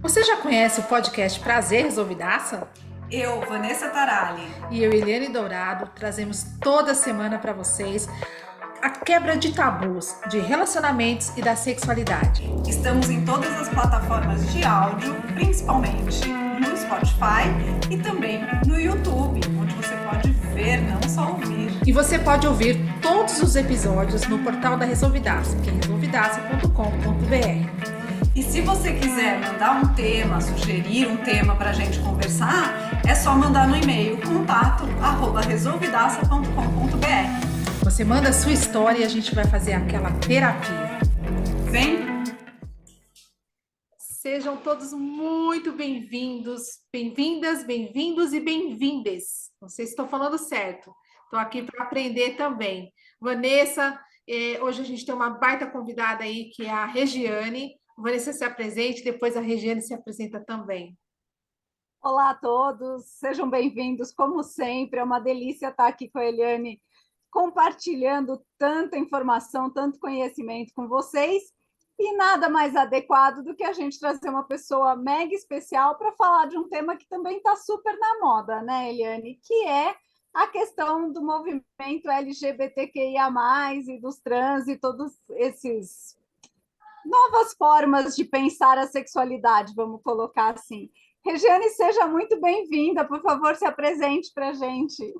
Você já conhece o podcast Prazer Resolvidaça? Eu, Vanessa Tarali. E eu, Eliane Dourado, trazemos toda semana para vocês a quebra de tabus de relacionamentos e da sexualidade. Estamos em todas as plataformas de áudio, principalmente no Spotify e também no YouTube, onde você pode ver, não só ouvir. E você pode ouvir todos os episódios no portal da Resolvidaça, que é resolvidaça.com.br. E se você quiser mandar um tema, sugerir um tema para a gente conversar, é só mandar no e-mail contato@resolvidaça.com.br. Você manda a sua história e a gente vai fazer aquela terapia. Vem! Sejam todos muito bem-vindos, bem-vindas, bem-vindos e bem-vindes. Não sei se estou falando certo. Estou aqui para aprender também. Vanessa, hoje a gente tem uma baita convidada aí, que é a Regiane. Vanessa se apresente, depois a Regiane se apresenta também. Olá a todos, sejam bem-vindos, como sempre, é uma delícia estar aqui com a Eliane, compartilhando tanta informação, tanto conhecimento com vocês, e nada mais adequado do que a gente trazer uma pessoa mega especial para falar de um tema que também está super na moda, né, Eliane? Que é a questão do movimento LGBTQIA+, e dos trans e todos esses novas formas de pensar a sexualidade, vamos colocar assim. Regiane, seja muito bem-vinda, por favor, se apresente para a gente.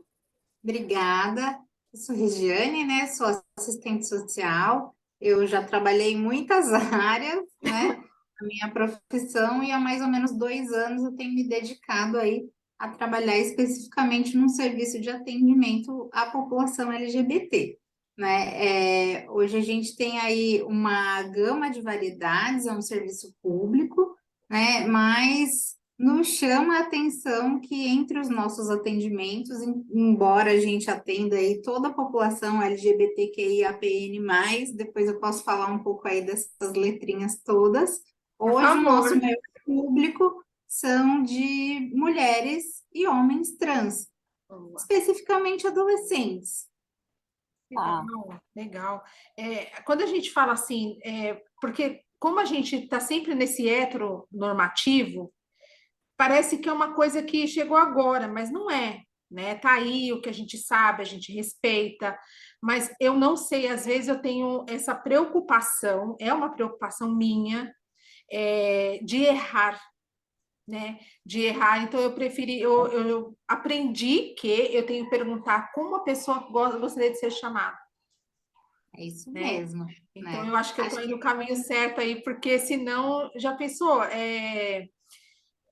Obrigada, eu sou Regiane, né? Sou assistente social, eu já trabalhei em muitas áreas, né? A minha profissão, e há mais ou menos 2 anos eu tenho me dedicado aí a trabalhar especificamente num serviço de atendimento à população LGBT, né? Hoje a gente tem aí uma gama de variedades, é um serviço público, né? Mas nos chama a atenção que entre os nossos atendimentos, embora a gente atenda aí toda a população LGBTQIAPN+, depois eu posso falar um pouco aí dessas letrinhas todas, hoje o nosso maior público são de mulheres e homens trans, especificamente adolescentes. Legal, legal. Quando a gente fala assim, porque como a gente está sempre nesse heteronormativo, parece que é uma coisa que chegou agora, mas não é, né? Tá aí o que a gente sabe, a gente respeita, mas eu não sei, às vezes eu tenho essa preocupação, é uma preocupação minha, de errar, né? De errar. Então eu preferi, eu aprendi que eu tenho que perguntar como a pessoa gostaria de ser chamada. É isso Né? mesmo, Então, né? eu acho que eu estou indo no caminho certo aí, porque senão, já pensou,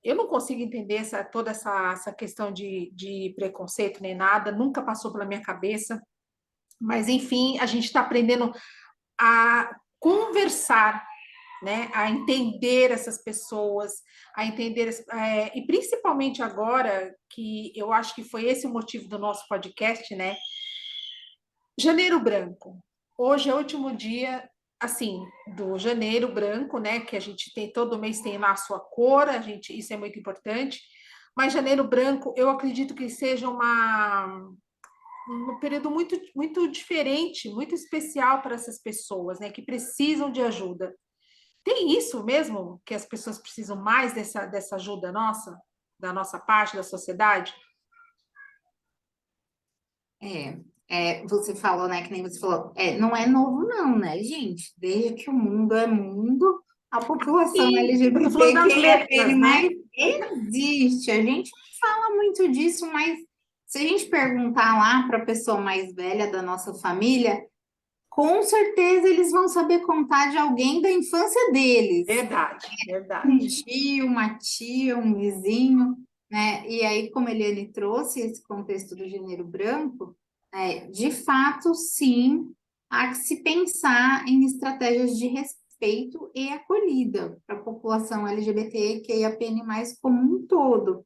eu não consigo entender toda essa questão de preconceito nem nada, nunca passou pela minha cabeça, mas enfim, a gente está aprendendo a conversar, né, a entender essas pessoas, a entender, e principalmente agora, que eu acho que foi esse o motivo do nosso podcast, né? Janeiro Branco. Hoje é o último dia, assim, do Janeiro Branco, né? Que a gente tem todo mês tem lá a sua cor, isso é muito importante. Mas Janeiro Branco, eu acredito que seja um período muito, muito diferente, muito especial para essas pessoas, né? Que precisam de ajuda. Tem isso mesmo que as pessoas precisam mais dessa ajuda nossa, da nossa parte, da sociedade? Você falou, né, que nem você falou, não é novo não, né, gente? Desde que o mundo é mundo, a população Sim, eu tô falando das letras, LGBTQIAPN+, né? existe. A gente não fala muito disso, mas se a gente perguntar lá para a pessoa mais velha da nossa família, com certeza eles vão saber contar de alguém da infância deles. Verdade, Um verdade. tio, uma tia, um vizinho, né? E aí, como a Eliane trouxe esse contexto do gênero branco, de fato, sim, há que se pensar em estratégias de respeito e acolhida para a população LGBTQIAPN+, como um todo.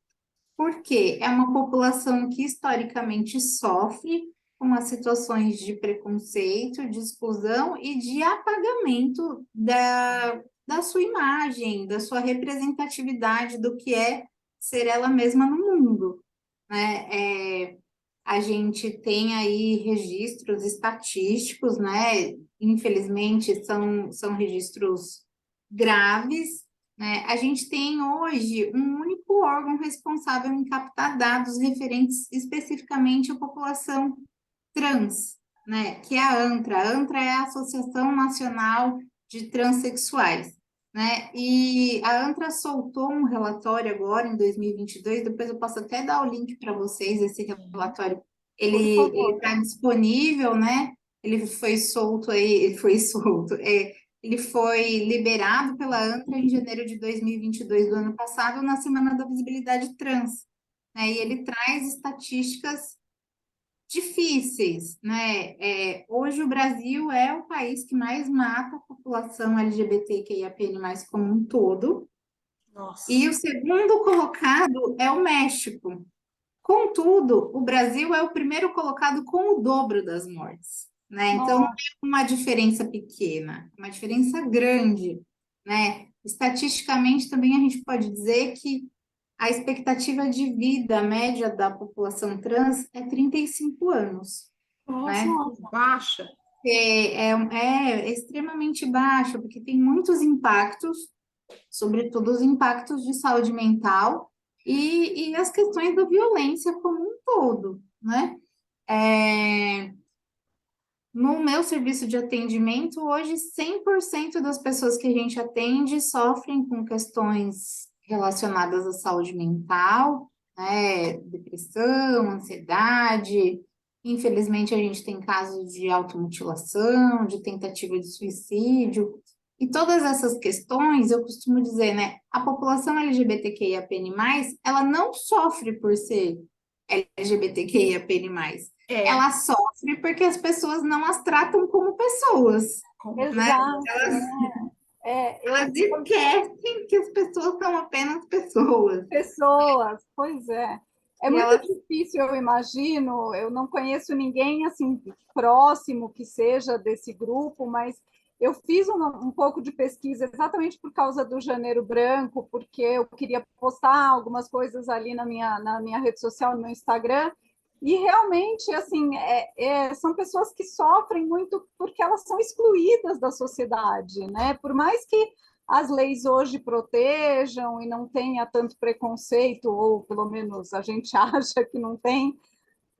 Porque é uma população que historicamente sofre com as situações de preconceito, de exclusão e de apagamento da sua imagem, da sua representatividade do que é ser ela mesma no mundo, né? A gente tem aí registros estatísticos, né? Infelizmente, são registros graves, né? A gente tem hoje um único órgão responsável em captar dados referentes especificamente à população trans, né? Que é a ANTRA. A ANTRA é a Associação Nacional de Transsexuais, né? E a ANTRA soltou um relatório agora, em 2022, depois eu posso até dar o link para vocês, esse relatório. Por Ele favor. está disponível, né? Ele foi solto aí, ele foi liberado pela ANTRA em janeiro de 2022 do ano passado, na Semana da Visibilidade Trans, né? E ele traz estatísticas difíceis, né? Hoje o Brasil é o país que mais mata a população LGBTQIAPN+, como um todo, Nossa. e o segundo colocado é o México. Contudo, o Brasil é o primeiro colocado com o dobro das mortes, né? Então, não é uma diferença pequena, é uma diferença grande, né? Estatisticamente, também a gente pode dizer que a expectativa de vida média da população trans é 35 anos, Nossa, né? baixa. É extremamente baixa, porque tem muitos impactos, sobretudo os impactos de saúde mental e as questões da violência como um todo, né? No meu serviço de atendimento, hoje 100% das pessoas que a gente atende sofrem com questões relacionadas à saúde mental, né? Depressão, ansiedade. Infelizmente, a gente tem casos de automutilação, de tentativa de suicídio. E todas essas questões, eu costumo dizer, né? A população LGBTQIAPN+, ela não sofre por ser LGBTQIAPN+. É, Ela sofre porque as pessoas não as tratam como pessoas, como né? Exato. Elas, Eu, elas esquecem que as pessoas são apenas pessoas. pessoas, pois é. É E muito elas, difícil, eu imagino. Eu não conheço ninguém assim próximo que seja desse grupo, mas eu fiz um pouco de pesquisa exatamente por causa do Janeiro Branco, porque eu queria postar algumas coisas ali na minha rede social, no meu Instagram, e realmente, assim, são pessoas que sofrem muito porque elas são excluídas da sociedade, né? Por mais que as leis hoje protejam e não tenha tanto preconceito, ou pelo menos a gente acha que não tem,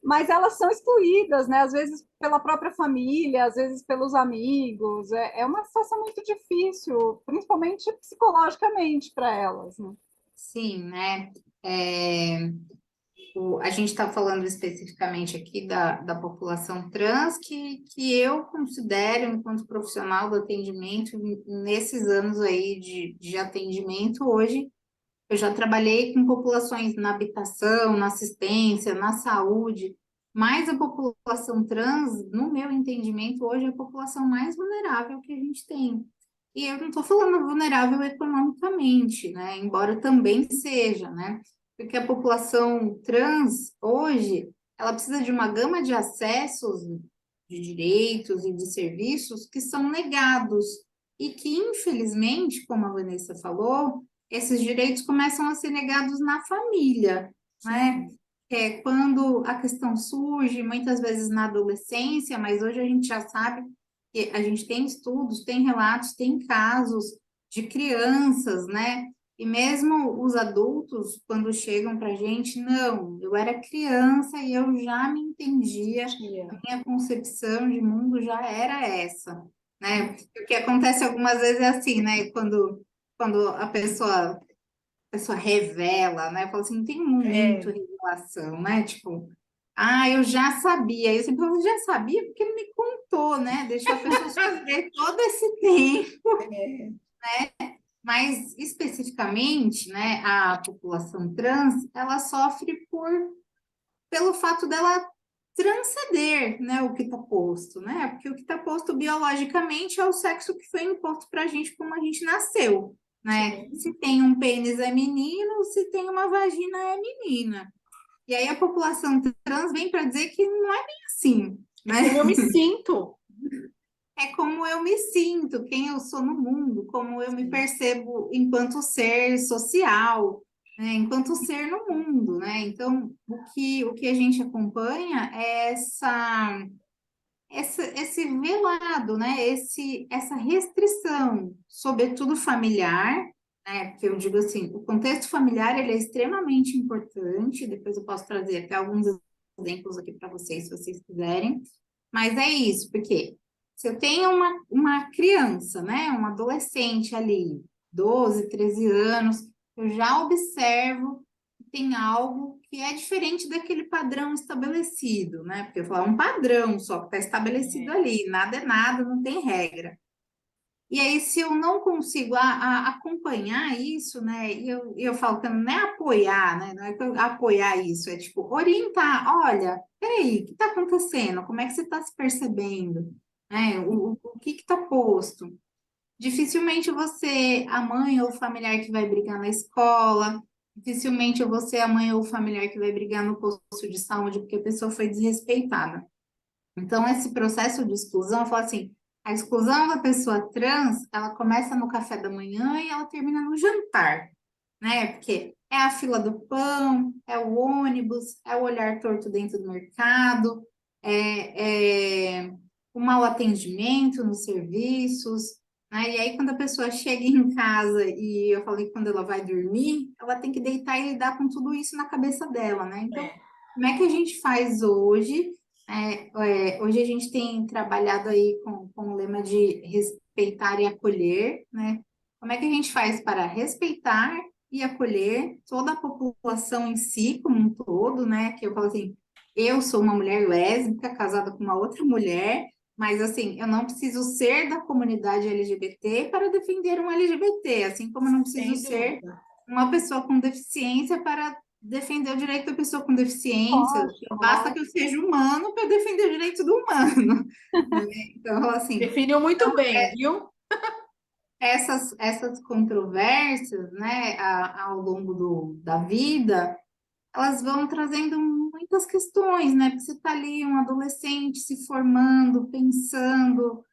mas elas são excluídas, né? Às vezes pela própria família, às vezes pelos amigos. É uma situação muito difícil, principalmente psicologicamente para elas, né? sim, né? É, a gente está falando especificamente aqui da população trans, que eu considero, enquanto profissional do atendimento, nesses anos aí de atendimento, hoje, eu já trabalhei com populações na habitação, na assistência, na saúde, mas a população trans, no meu entendimento, hoje é a população mais vulnerável que a gente tem. E eu não estou falando vulnerável economicamente, né? Embora também seja, né? Porque a população trans, hoje, ela precisa de uma gama de acessos, de direitos e de serviços que são negados e que, infelizmente, como a Vanessa falou, esses direitos começam a ser negados na família, né? Quando a questão surge, muitas vezes na adolescência, mas hoje a gente já sabe que a gente tem estudos, tem relatos, tem casos de crianças, né? E mesmo os adultos, quando chegam para a gente, não, eu era criança e eu já me entendia, a minha concepção de mundo já era essa, né? O que acontece algumas vezes é assim, né? Quando a pessoa revela, né? Fala assim, tem muito revelação, né? Tipo, eu já sabia. Eu sempre falo, já sabia porque ele me contou, né? Deixou a pessoa sofrer todo esse tempo. Mas, especificamente, né, a população trans, ela sofre pelo fato dela transcender, né, o que está posto, né? Porque o que está posto biologicamente é o sexo que foi imposto para a gente como a gente nasceu, né? Sim. Se tem um pênis é menino, se tem uma vagina é menina. E aí a população trans vem para dizer que não é bem assim, né? Como eu me sinto. É como eu me sinto, quem eu sou no mundo, como eu me percebo enquanto ser social, né? Enquanto ser no mundo, né? Então, o que a gente acompanha é esse velado, né? Essa restrição, sobretudo familiar, né? Porque eu digo assim, o contexto familiar, ele é extremamente importante, depois eu posso trazer até alguns exemplos aqui para vocês, se vocês quiserem, mas é isso, porque se eu tenho uma criança, né, um adolescente ali, 12, 13 anos, eu já observo que tem algo que é diferente daquele padrão estabelecido, né? Porque eu falo, é um padrão só que está estabelecido ali, nada é nada, não tem regra. E aí, se eu não consigo acompanhar isso, né? E eu falo que não é apoiar, né? Não é que apoiar isso, é tipo orientar. Olha, peraí, o que está acontecendo? Como é que você está se percebendo? Né? O que está posto? Dificilmente você, a mãe ou o familiar que vai brigar na escola, dificilmente você, a mãe ou o familiar que vai brigar no posto de saúde porque a pessoa foi desrespeitada. Então, esse processo de exclusão, eu falo assim, a exclusão da pessoa trans, ela começa no café da manhã e ela termina no jantar, né? Porque é a fila do pão, é o ônibus, é o olhar torto dentro do mercado, é o mau atendimento nos serviços, né? E aí, quando a pessoa chega em casa, e eu falei que quando ela vai dormir, ela tem que deitar e lidar com tudo isso na cabeça dela, né? Então, É. como é que a gente faz hoje? Hoje a gente tem trabalhado aí com o lema de respeitar e acolher, né? Como é que a gente faz para respeitar e acolher toda a população em si, como um todo, né? Que eu falo assim, eu sou uma mulher lésbica, casada com uma outra mulher, mas assim, eu não preciso ser da comunidade LGBT para defender um LGBT, assim como eu não preciso Sem ser dúvida. uma pessoa com deficiência para defender o direito da pessoa com deficiência. Basta Ótimo. que eu seja humano para eu defender o direito do humano, né? Então, assim, Definiu muito bem, viu? essas controvérsias, né, ao longo da vida, elas vão trazendo muitas questões, né? Porque você está ali, um adolescente se formando, pensando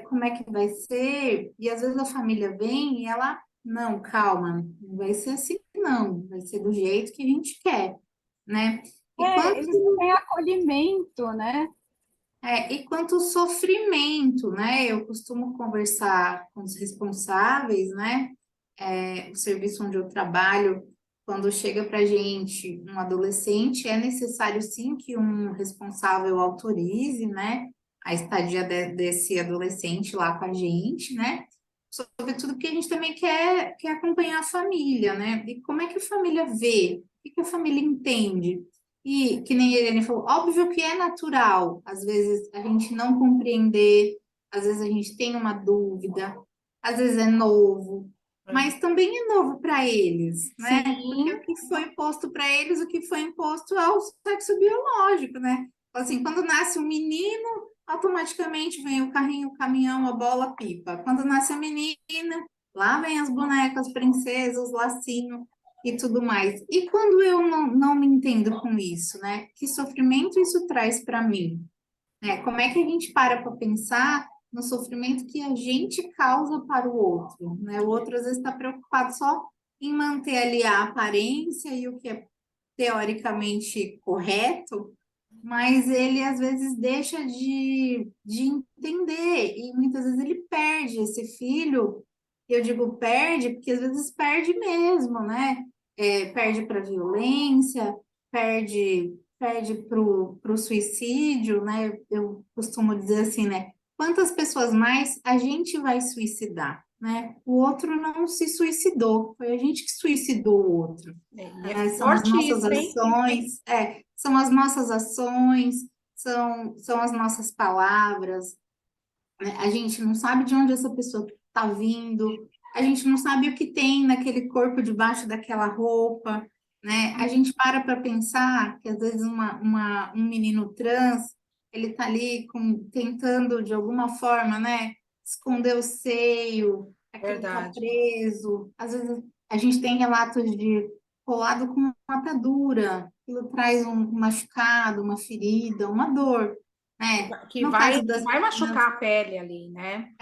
como é que vai ser, e às vezes a família vem e ela, não, calma, não vai ser assim, não, vai ser do jeito que a gente quer, né? E Eles não têm acolhimento, né? quanto sofrimento, né? Eu costumo conversar com os responsáveis, né? O serviço onde eu trabalho, quando chega para a gente um adolescente, é necessário sim que um responsável autorize, né? A estadia desse adolescente lá com a gente, né? Sobretudo porque a gente também quer acompanhar a família, né? E como é que a família vê? O que que a família entende? E que nem a Irene falou, óbvio que é natural, às vezes a gente não compreender, às vezes a gente tem uma dúvida, às vezes é novo, mas também é novo para eles, né? Porque Sim, o que foi imposto para eles, o que foi imposto é o sexo biológico, né? Assim, quando nasce um menino, automaticamente vem o carrinho, o caminhão, a bola, a pipa. Quando nasce a menina, lá vem as bonecas, princesas, lacinho e tudo mais. E quando eu não me entendo com isso, né? Que sofrimento isso traz para mim? Né? Como é que a gente para pensar no sofrimento que a gente causa para o outro, né? O outro às vezes está preocupado só em manter ali a aparência e o que é teoricamente correto, mas ele às vezes deixa de entender e muitas vezes ele perde esse filho. Eu digo perde porque às vezes perde mesmo, né? Perde para violência, perde para o suicídio, né? Eu costumo dizer assim, né? Quantas pessoas mais a gente vai suicidar, né? O outro não se suicidou, foi a gente que suicidou o outro. e é São as forte nossas isso, hein? ações, são as nossas ações, são as nossas palavras, né? A gente não sabe de onde essa pessoa está vindo, a gente não sabe o que tem naquele corpo debaixo daquela roupa, né? A gente para pensar que às vezes um menino trans, ele está ali tentando de alguma forma, né, esconder o seio, aquilo está Verdade. preso. Às vezes a gente tem relatos de colado com uma atadura, aquilo traz um machucado, uma ferida, uma dor, né? Que No vai, caso que das vai meninas, machucar a pele ali, né?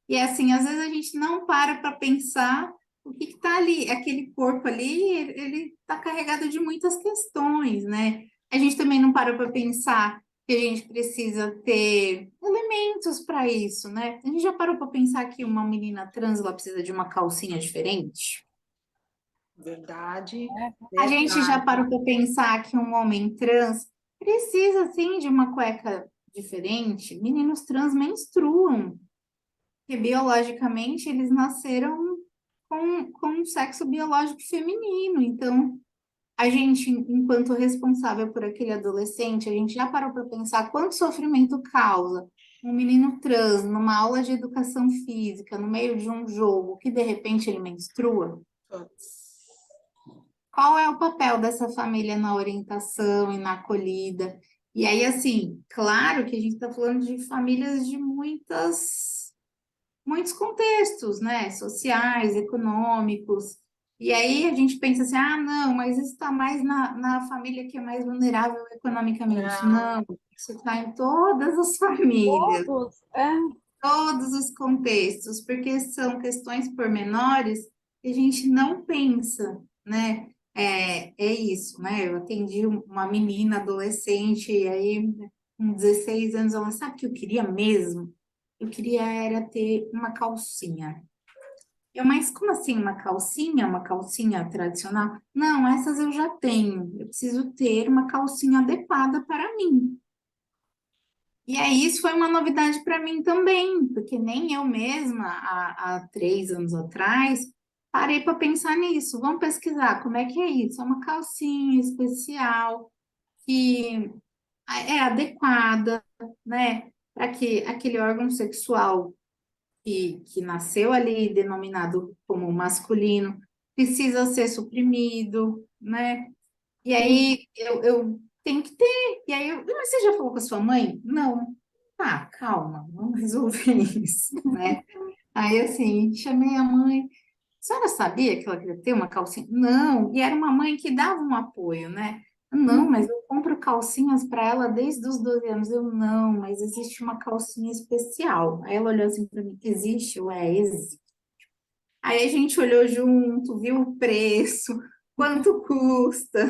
e assim, às vezes a gente não para pensar o que está ali, aquele corpo ali, ele está carregado de muitas questões, né? A gente também não para pensar que a gente precisa ter elementos para isso, né? A gente já parou para pensar que uma menina trans ela precisa de uma calcinha diferente? Verdade, A gente já verdade. parou para pensar que um homem trans precisa, sim, de uma cueca diferente? Meninos trans menstruam, porque biologicamente eles nasceram com um sexo biológico feminino. Então, a gente, enquanto responsável por aquele adolescente, a gente já parou para pensar quanto sofrimento causa um menino trans numa aula de educação física, no meio de um jogo, que de repente ele menstrua? Putz. Qual é o papel dessa família na orientação e na acolhida? E aí, assim, claro que a gente está falando de famílias de muitos contextos, né? Sociais, econômicos. E aí a gente pensa assim, ah, não, mas isso está mais na família que é mais vulnerável economicamente. Não, Não, isso está em todas as famílias, Todos, todos os contextos, porque são questões pormenores que a gente não pensa, né? É isso, né? Eu atendi uma menina adolescente, e aí, com 16 anos, ela sabe o que eu queria mesmo? Eu queria era ter uma calcinha. Mas como assim uma calcinha? Uma calcinha tradicional? Não, essas eu já tenho. Eu preciso ter uma calcinha adequada para mim. E aí, isso foi uma novidade para mim também, porque nem eu mesma, há 3 anos atrás, parei para pensar nisso. Vamos pesquisar como é que é isso. É uma calcinha especial que é adequada, né, para que aquele órgão sexual que nasceu ali, denominado como masculino, precisa ser suprimido, né? E sim. aí eu tenho que ter. E aí mas você já falou com a sua mãe? Não. Ah, calma, vamos resolver isso, né? Aí assim, chamei a mãe. A senhora sabia que ela queria ter uma calcinha? Não, e era uma mãe que dava um apoio, né? Não, mas eu compro calcinhas para ela desde os 12 anos. Eu não, mas existe uma calcinha especial. Aí ela olhou assim para mim: existe? Ué, existe. Aí a gente olhou junto, viu o preço, quanto custa,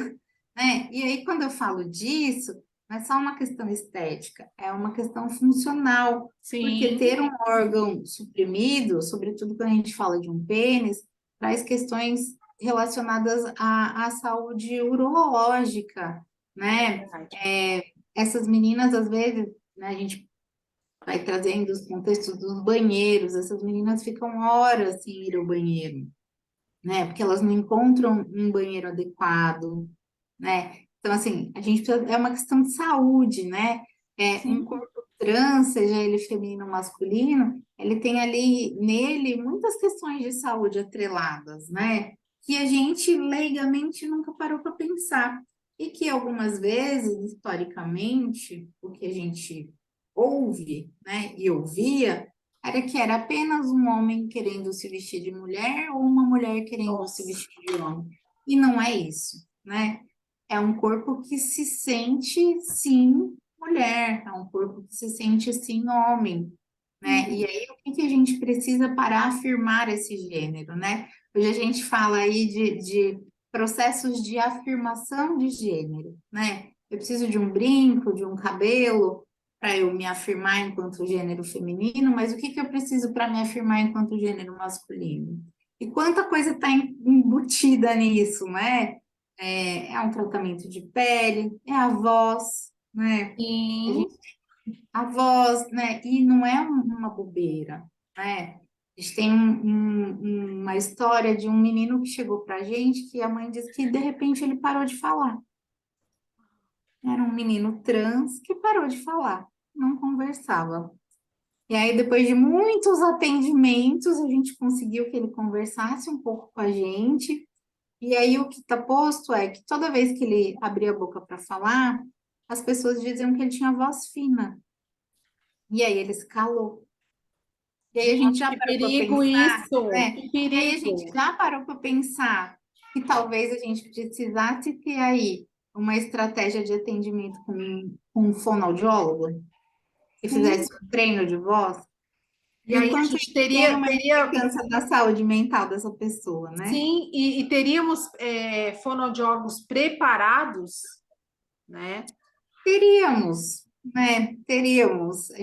né? E aí, quando eu falo disso, não é só uma questão estética, é uma questão funcional, porque Sim, ter um órgão suprimido, sobretudo quando a gente fala de um pênis, traz questões relacionadas à saúde urológica, né? verdade. Essas meninas, às vezes, né, a gente vai trazendo os contextos dos banheiros, essas meninas ficam horas sem ir ao banheiro, né? Porque elas não encontram um banheiro adequado, né? Então, assim, a gente precisa, é uma questão de saúde, né? Um sim. corpo trans, seja ele feminino ou masculino, ele tem ali nele muitas questões de saúde atreladas, né? Que a gente leigamente nunca parou para pensar. E que algumas vezes, historicamente, o que a gente ouve, né, e ouvia, era que era apenas um homem querendo se vestir de mulher ou uma mulher querendo se Nossa. vestir de homem. E não é isso, né? É um corpo que se sente, sim, mulher, é um corpo que se sente, sim, homem, né? E aí, o que que a gente precisa para afirmar esse gênero, né? Hoje a gente fala aí de processos de afirmação de gênero, né? Eu preciso de um brinco, de um cabelo, para eu me afirmar enquanto gênero feminino, mas o que que eu preciso para me afirmar enquanto gênero masculino? E quanta coisa está embutida nisso, né? É um tratamento de pele, é a voz, né? A Sim. gente, a voz, né? E não é uma bobeira, né? A gente tem uma história de um menino que chegou pra gente que a mãe disse que de repente ele parou de falar. Era um menino trans que parou de falar, não conversava. E aí, depois de muitos atendimentos, a gente conseguiu que ele conversasse um pouco com a gente. E aí, o que está posto é que toda vez que ele abria a boca para falar, as pessoas diziam que ele tinha voz fina. E aí, ele se calou. E aí, a gente já Que parou para perigo pensar, isso! né? Que E aí, a gente perigo! já parou para pensar que talvez a gente precisasse ter aí uma estratégia de atendimento com um fonoaudiólogo que Sim, fizesse um treino de voz. E E o aí a quanto gente isso tem uma teria implicância da saúde mental dessa pessoa, né? sim, e teríamos fonoaudiólogos preparados, né? Teríamos, né, teríamos. A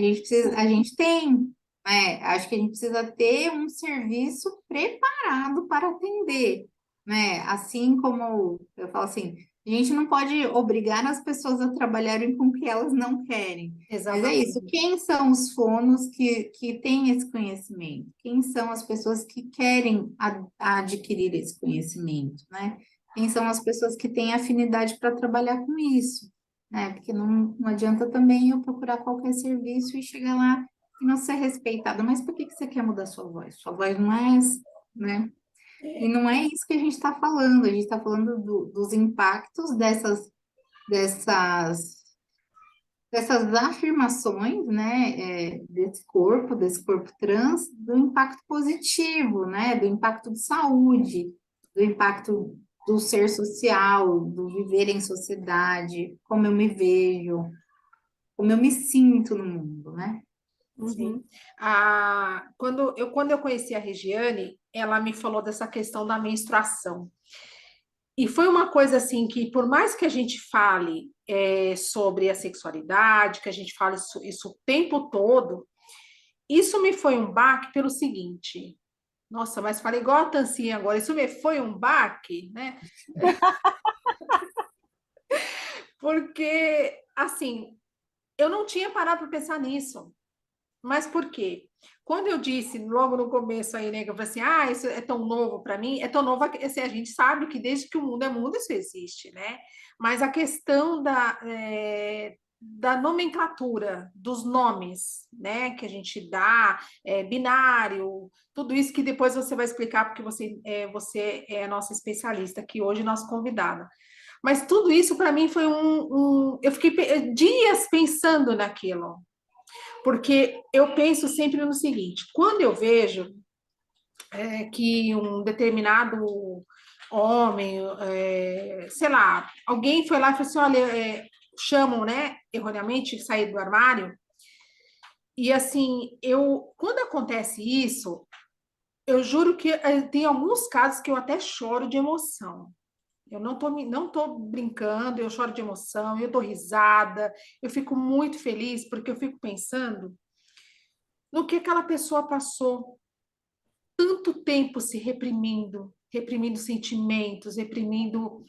gente tem, né, acho que a gente precisa ter um serviço preparado para atender, né? Assim como eu falo assim, a gente não pode obrigar as pessoas a trabalharem com o que elas não querem. Mas é isso, Exatamente. quem são os fonos que têm esse conhecimento? Quem são as pessoas que querem adquirir esse conhecimento, né? Quem são as pessoas que têm afinidade para trabalhar com isso? Né? Porque não adianta também eu procurar qualquer serviço e chegar lá e não ser respeitada. Mas por que que você quer mudar sua voz? Sua voz não é essa, né? E não é isso que a gente está falando. A gente está falando dos impactos dessas, dessas afirmações, né? Desse corpo trans, do impacto positivo, né? Do impacto de saúde, do impacto do ser social, do viver em sociedade, como eu me vejo, como eu me sinto no mundo, né? Sim. Uhum. Quando eu conheci a Regiane, ela me falou dessa questão da menstruação. E foi uma coisa assim que, por mais que a gente fale sobre a sexualidade, que a gente fale isso o tempo todo, isso me foi um baque pelo seguinte. Nossa, mas falei igual a Tancinha agora, isso me foi um baque, né? Porque, assim, eu não tinha parado para pensar nisso. Mas por quê? Quando eu disse logo no começo aí, né, que eu falei assim, isso é tão novo para mim, é tão novo, assim, a gente sabe que desde que o mundo é mundo isso existe, né? Mas a questão da nomenclatura, dos nomes, né, que a gente dá, binário, tudo isso que depois você vai explicar, porque você é a nossa especialista aqui hoje, nossa convidada. Mas tudo isso para mim foi eu fiquei dias pensando naquilo, porque eu penso sempre no seguinte: quando eu vejo que um determinado homem, sei lá, alguém foi lá e falou assim: olha, chamam, né, erroneamente, sair do armário, e assim, quando acontece isso, eu juro que tem alguns casos que eu até choro de emoção. Eu não tô brincando, eu choro de emoção, eu dou risada, eu fico muito feliz, porque eu fico pensando no que aquela pessoa passou tanto tempo se reprimindo, reprimindo sentimentos, reprimindo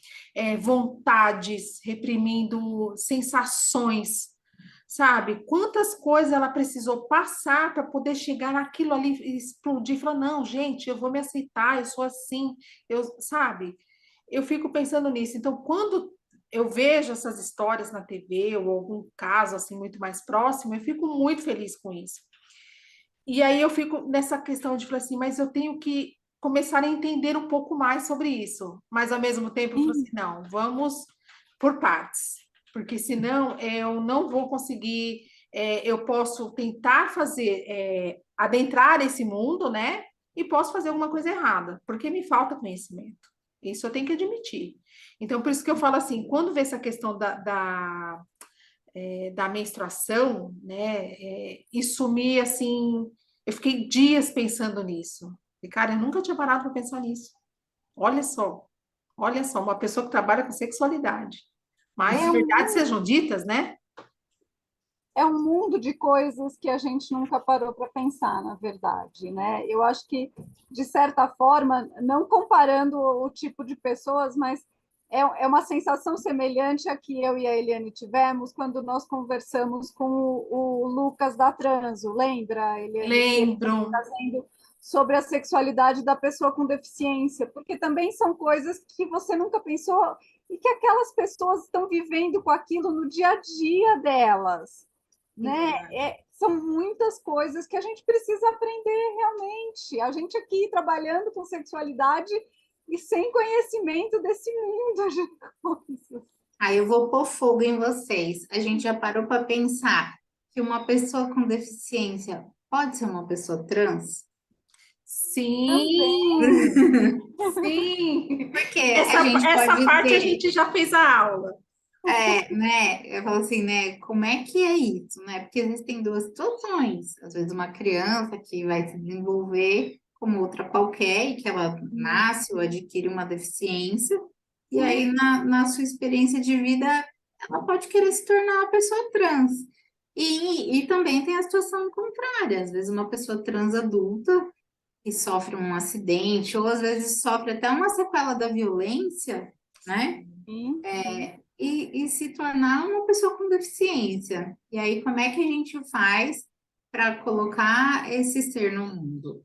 vontades, reprimindo sensações, sabe? Quantas coisas ela precisou passar para poder chegar naquilo ali e explodir, e falar, não, gente, eu vou me aceitar, eu sou assim, sabe? Eu fico pensando nisso. Então, quando eu vejo essas histórias na TV ou algum caso assim muito mais próximo, eu fico muito feliz com isso. E aí eu fico nessa questão de falar assim, mas eu tenho que começar a entender um pouco mais sobre isso. Mas ao mesmo tempo eu falo assim, não, vamos por partes, porque senão eu não vou conseguir, eu posso tentar fazer, adentrar esse mundo, né? E posso fazer alguma coisa errada, porque me falta conhecimento. Isso eu tenho que admitir. Então, por isso que eu falo assim, quando vê essa questão da menstruação, né? Isso me, assim, eu fiquei dias pensando nisso. E, cara, eu nunca tinha parado para pensar nisso. Olha só, uma pessoa que trabalha com sexualidade. Mas, É verdades um, sejam ditas, né? é um mundo de coisas que a gente nunca parou para pensar, na verdade, né? Eu acho que, de certa forma, não comparando o tipo de pessoas, mas é uma sensação semelhante a que eu e a Eliane tivemos quando nós conversamos com o Lucas da Transo, lembra, Eliane, que ele estava Lembro. trazendo sobre a sexualidade da pessoa com deficiência, porque também são coisas que você nunca pensou e que aquelas pessoas estão vivendo com aquilo no dia a dia delas, É né? verdade. São muitas coisas que a gente precisa aprender realmente. A gente aqui trabalhando com sexualidade e sem conhecimento desse mundo de coisas. Aí eu vou pôr fogo em vocês. A gente já parou para pensar que uma pessoa com deficiência pode ser uma pessoa trans? Sim, sim. Porque a Essa, gente essa pode parte a ter, gente já fez a aula. né? Eu falo assim, né? Como é que é isso, né? Porque existem duas situações. Às vezes uma criança que vai se desenvolver como outra qualquer e que ela nasce ou adquire uma deficiência. E aí, na sua experiência de vida, ela pode querer se tornar uma pessoa trans. E também tem a situação contrária, às vezes uma pessoa trans adulta que sofre um acidente, ou às vezes sofre até uma sequela da violência, né? Sim, E se tornar uma pessoa com deficiência. E aí, como é que a gente faz para colocar esse ser no mundo,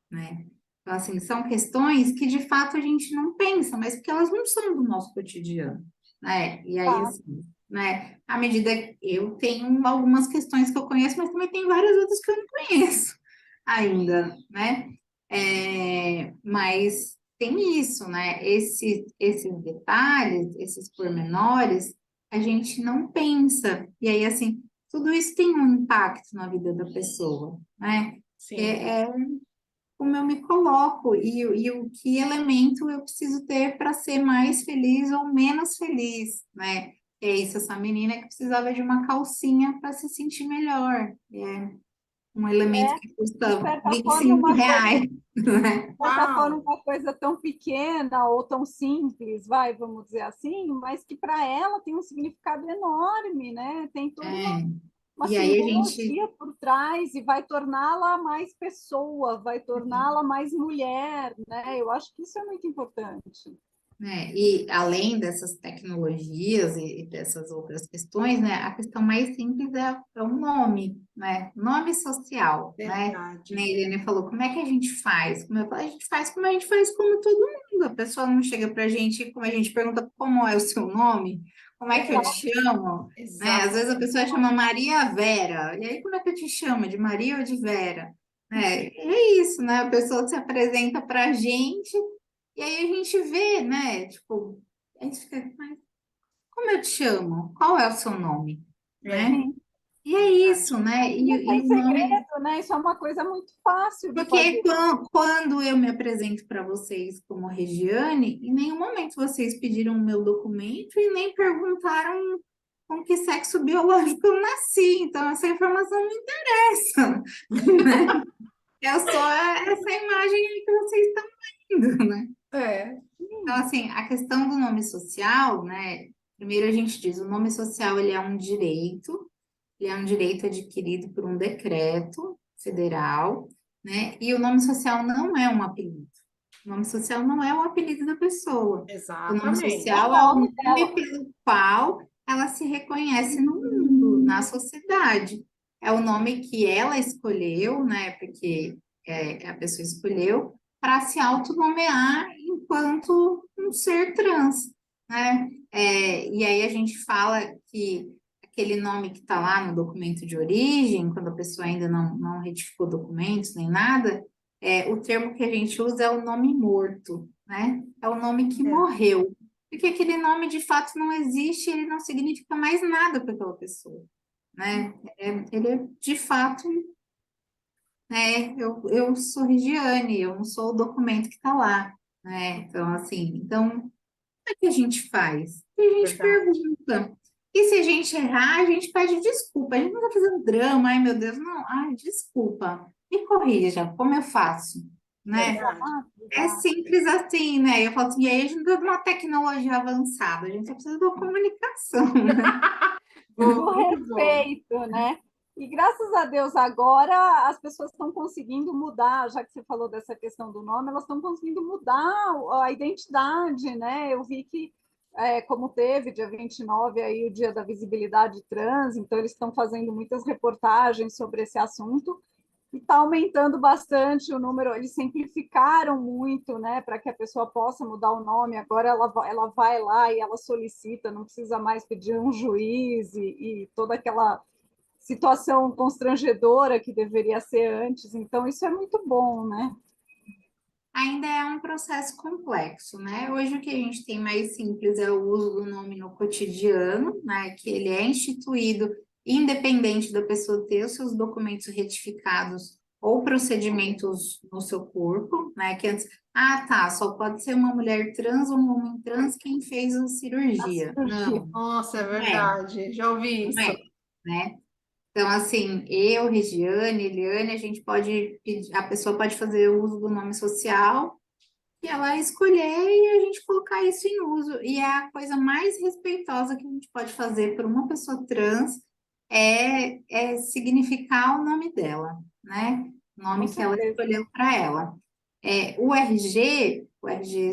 né? Então, assim, são questões que de fato a gente não pensa, mas porque elas não são do nosso cotidiano, né? E aí, tá. assim, né? À medida que eu tenho algumas questões que eu conheço, mas também tem várias outras que eu não conheço ainda, né? Mas tem isso, né? Esses detalhes, esses pormenores, a gente não pensa. E aí, assim, tudo isso tem um impacto na vida da pessoa, né? Sim. É como eu me coloco e o que elemento eu preciso ter para ser mais feliz ou menos feliz, né? É isso, essa menina que precisava de uma calcinha para se sentir melhor. É um elemento É, que de custa certa forma, R$ 25, né? de certa forma, Uau! uma coisa tão pequena ou tão simples, vamos dizer assim, mas que para ela tem um significado enorme, né? Tem toda É. uma E aí a gente, simbologia por trás e vai torná-la mais pessoa, vai torná-la mais mulher, né? Eu acho que isso é muito importante. né, e além dessas tecnologias e dessas outras questões, né, a questão mais simples é o nome, né? Nome social, né? Verdade. Nem a Irene falou, como é que a gente faz? Como eu falo, a gente faz como a gente faz como todo mundo. A pessoa não chega pra gente, como a gente pergunta como é o seu nome, como é que eu te chamo, né? Às vezes a Exato. pessoa chama Maria Vera, e aí como é que eu te chamo? De Maria ou de Vera? Né? É isso, né? A pessoa se apresenta pra gente e aí a gente vê, né? Tipo, a gente fica, mas como eu te chamo? Qual é o seu nome? É, Né? Sim. E é isso, verdade. né? Não E tem o nome. segredo, né? Isso é uma coisa muito fácil de Porque fazer. quando eu me apresento para vocês como Regiane, em nenhum momento vocês pediram o meu documento e nem perguntaram com que sexo biológico eu nasci. Então, essa informação não interessa, né? É só essa imagem aí que vocês estão vendo, né? É, Então, assim, a questão do nome social, né? Primeiro a gente diz, o nome social ele é um direito adquirido por um decreto federal, né? E o nome social não é um apelido. O nome social não é o apelido da pessoa. O nome É o social exatamente. é o nome nome dela. pelo qual ela se reconhece no mundo, na sociedade. É o nome que ela escolheu, né? Porque a pessoa escolheu para se autonomear enquanto um ser trans, né? E aí a gente fala que aquele nome que está lá no documento de origem, quando a pessoa ainda não retificou documentos nem nada, o termo que a gente usa é o nome morto, né? É o nome que É, morreu. Porque aquele nome de fato não existe, ele não significa mais nada para aquela pessoa, né? Ele é de fato, né? Eu sou Regiane, eu não sou o documento que está lá, né? Então, assim, o que é que a gente faz? A gente verdade. pergunta. E se a gente errar, a gente pede desculpa. A gente não está fazendo drama, ai meu Deus, não, ai, desculpa. Me corrija, como eu faço, né? Verdade. Exato, É exato. simples assim, né? Eu falo assim, e aí a gente não precisa de uma tecnologia avançada, a gente só precisa de uma comunicação, né? Do Bom, muito bom. respeito, né? E graças a Deus agora as pessoas estão conseguindo mudar, já que você falou dessa questão do nome, elas estão conseguindo mudar a identidade, né? Eu vi que, como teve dia 29 aí o Dia da Visibilidade Trans, então eles estão fazendo muitas reportagens sobre esse assunto e está aumentando bastante o número, eles simplificaram muito, né, para que a pessoa possa mudar o nome, agora ela vai lá e ela solicita, não precisa mais pedir um juiz e toda aquela situação constrangedora que deveria ser antes, então isso é muito bom, né? Ainda é um processo complexo, né? Hoje o que a gente tem mais simples é o uso do nome no cotidiano, né? Que ele é instituído independente da pessoa ter os seus documentos retificados ou procedimentos no seu corpo, né? Que antes, tá, só pode ser uma mulher trans ou um homem trans quem fez a A cirurgia. cirurgia. Não, Nossa, é não é, verdade. Já ouvi não isso. é, né? Então, assim, eu, Regiane, Eliane, a gente pode pedir, a pessoa pode fazer o uso do nome social e ela escolher e a gente colocar colocar isso em uso. E é a coisa mais respeitosa que a gente pode fazer por uma pessoa trans é significar o nome dela, né? O Com nome que ela certeza. escolheu para ela. O RG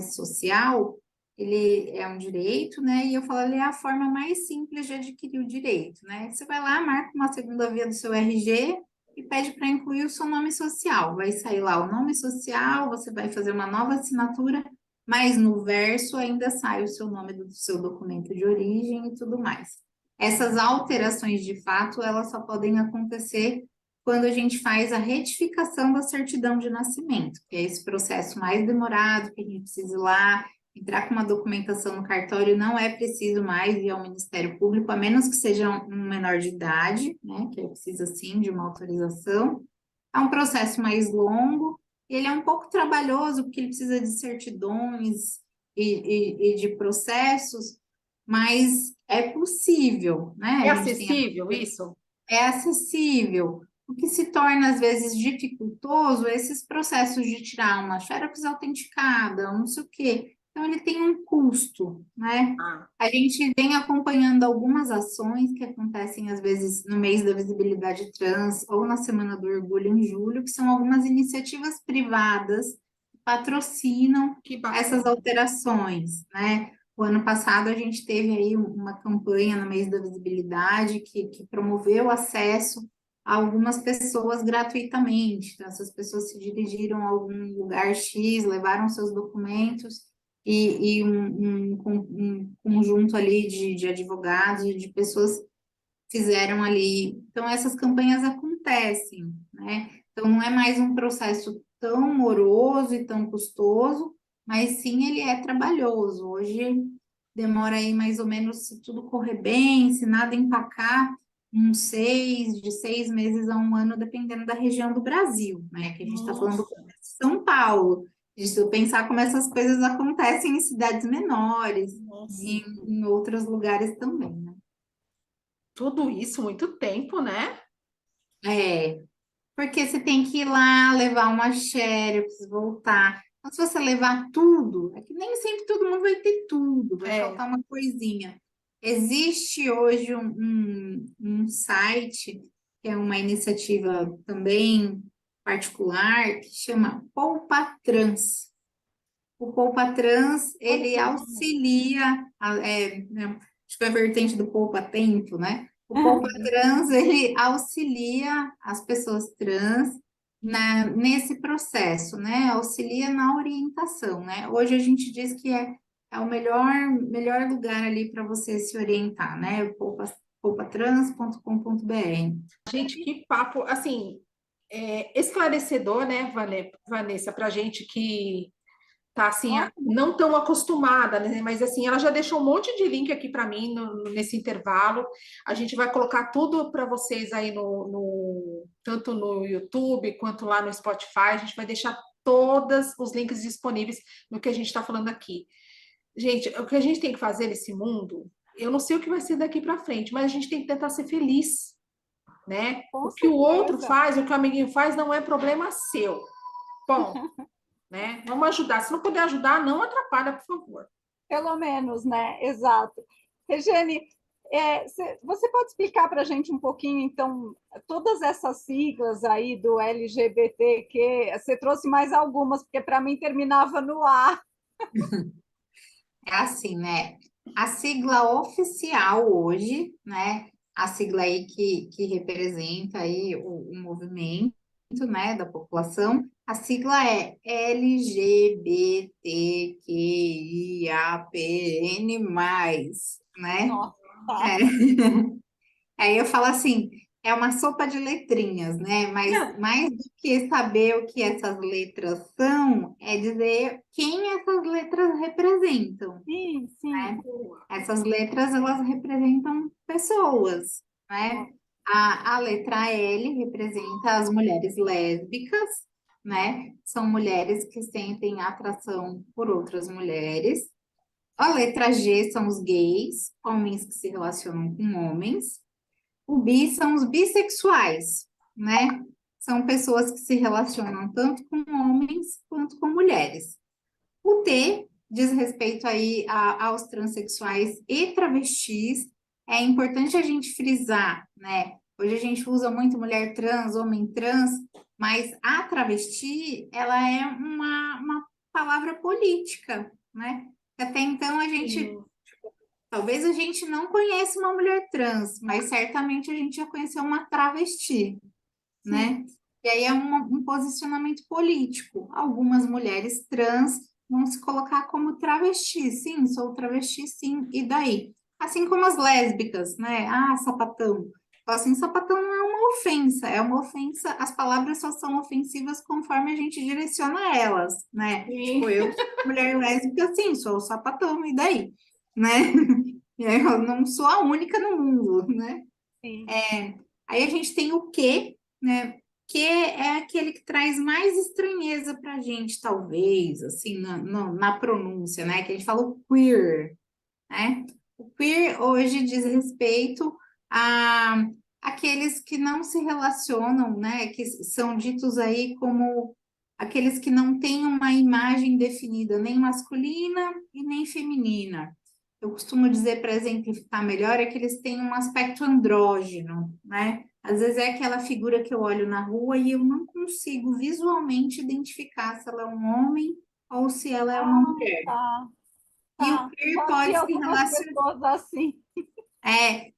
social, ele é um direito, né? E eu falo, ele é a forma mais simples de adquirir o direito, né? Você vai lá, marca uma segunda via do seu RG e pede para incluir o seu nome social. Vai sair lá o nome social, você vai fazer uma nova assinatura, mas no verso ainda sai o seu nome do seu documento de origem e tudo mais. Essas alterações de fato, elas só podem acontecer quando a gente faz a retificação da certidão de nascimento, que é esse processo mais demorado, que a gente precisa ir lá, entrar com uma documentação no cartório, não é preciso mais ir ao Ministério Público, a menos que seja um menor de idade, né, que precisa sim de uma autorização. É um processo mais longo, ele é um pouco trabalhoso, porque ele precisa de certidões e de processos, mas é possível, né? É A gente tem acessível isso? é acessível. O que se torna, às vezes, dificultoso é esses processos de tirar uma xerox autenticada, um não sei o quê. Então, ele tem um custo, né? Ah, A gente vem acompanhando algumas ações que acontecem, às vezes, no mês da visibilidade trans ou na Semana do Orgulho, em julho, que são algumas iniciativas privadas que patrocinam que essas bacana. alterações, né? O ano passado a gente teve aí uma campanha no mês da visibilidade que promoveu acesso a algumas pessoas gratuitamente. Então, essas pessoas se dirigiram a algum lugar X, levaram seus documentos e um conjunto ali de advogados e de pessoas fizeram ali. Então, essas campanhas acontecem, né? Então, não é mais um processo tão moroso e tão custoso, mas sim ele é trabalhoso. Hoje demora aí mais ou menos, se tudo correr bem, se nada empacar, de 6 meses a um ano, dependendo da região do Brasil, né? Que a gente está falando Nossa, de São Paulo. Se eu pensar como essas coisas acontecem em cidades menores, nossa. em outros lugares também, né? Tudo isso, muito tempo, né? É, porque você tem que ir lá levar uma xerox, voltar. Então, se você levar tudo, é que nem sempre todo mundo vai ter tudo, vai É. faltar uma coisinha. Existe hoje um site, que é uma iniciativa também particular, que chama Poupa Trans. O Poupa Trans, Olha ele que legal. auxilia, né, acho que é a vertente do Poupa Tempo, né? O Poupa Trans, ele auxilia as pessoas trans nesse processo, né? Auxilia na orientação, né? Hoje a gente diz que é o melhor lugar ali para você se orientar, né? poupatrans.com.br. Gente, que papo, assim, esclarecedor, né, Vanessa, para gente que tá assim, Ótimo. não tão acostumada, né? Mas assim, ela já deixou um monte de link aqui para mim nesse intervalo. A gente vai colocar tudo para vocês aí tanto no YouTube quanto lá no Spotify. A gente vai deixar todos os links disponíveis no que a gente está falando aqui. Gente, o que a gente tem que fazer nesse mundo, eu não sei o que vai ser daqui para frente, mas a gente tem que tentar ser feliz, né? Com O que o outro certeza. faz, o que o amiguinho faz, não é problema seu. Bom, né? Vamos ajudar. Se não puder ajudar, não atrapalha, por favor. Pelo menos, né? Exato. Regiane, você pode explicar para a gente um pouquinho, então, todas essas siglas aí do LGBTQ? Você trouxe mais algumas, porque para mim terminava no A. É assim, né? A sigla oficial hoje, né? A sigla aí que representa aí o movimento, né, da população, a sigla é LGBTQIAPN+, né? Nossa, tá. É. Aí eu falo assim, é uma sopa de letrinhas, né? Mas É, mais do que saber o que essas letras são, é dizer quem essas letras representam, Sim, sim. né? Essas letras, elas representam pessoas, né? Nossa, A letra L representa as mulheres lésbicas, né? São mulheres que sentem atração por outras mulheres. A letra G são os gays, homens que se relacionam com homens. O bi são os bissexuais, né? São pessoas que se relacionam tanto com homens quanto com mulheres. O T diz respeito aí aos transexuais e travestis. É importante a gente frisar, né? Hoje a gente usa muito mulher trans, homem trans, mas a travesti, ela é uma palavra política, né? Até então Sim. talvez a gente não conheça uma mulher trans, mas certamente a gente já conheceu uma travesti, Sim. né? E aí é um posicionamento político. Algumas mulheres trans vão se colocar como travesti, sim, sou travesti, sim, e daí? Assim como as lésbicas, né? Ah, sapatão. Fala assim, sapatão não é uma ofensa, é uma ofensa, as palavras só são ofensivas conforme a gente direciona elas, né? Tipo, Sim. eu, mulher lésbica, sim, sou sapatão, e daí? Né? Eu não sou a única no mundo, né? Sim. Aí a gente tem o que, né? Que é aquele que traz mais estranheza para a gente, talvez, assim, na pronúncia, né? Que a gente fala o queer, né? O queer hoje diz respeito a aqueles que não se relacionam, né? Que são ditos aí como aqueles que não têm uma imagem definida, nem masculina e nem feminina. Eu costumo dizer, para exemplificar melhor, é que eles têm um aspecto andrógeno, né? Às vezes é aquela figura que eu olho na rua e eu não consigo visualmente identificar se ela é um homem ou se ela é uma Ah, mulher. tá, E o tá. queer Já vi pode se algumas relacionar, pessoas assim.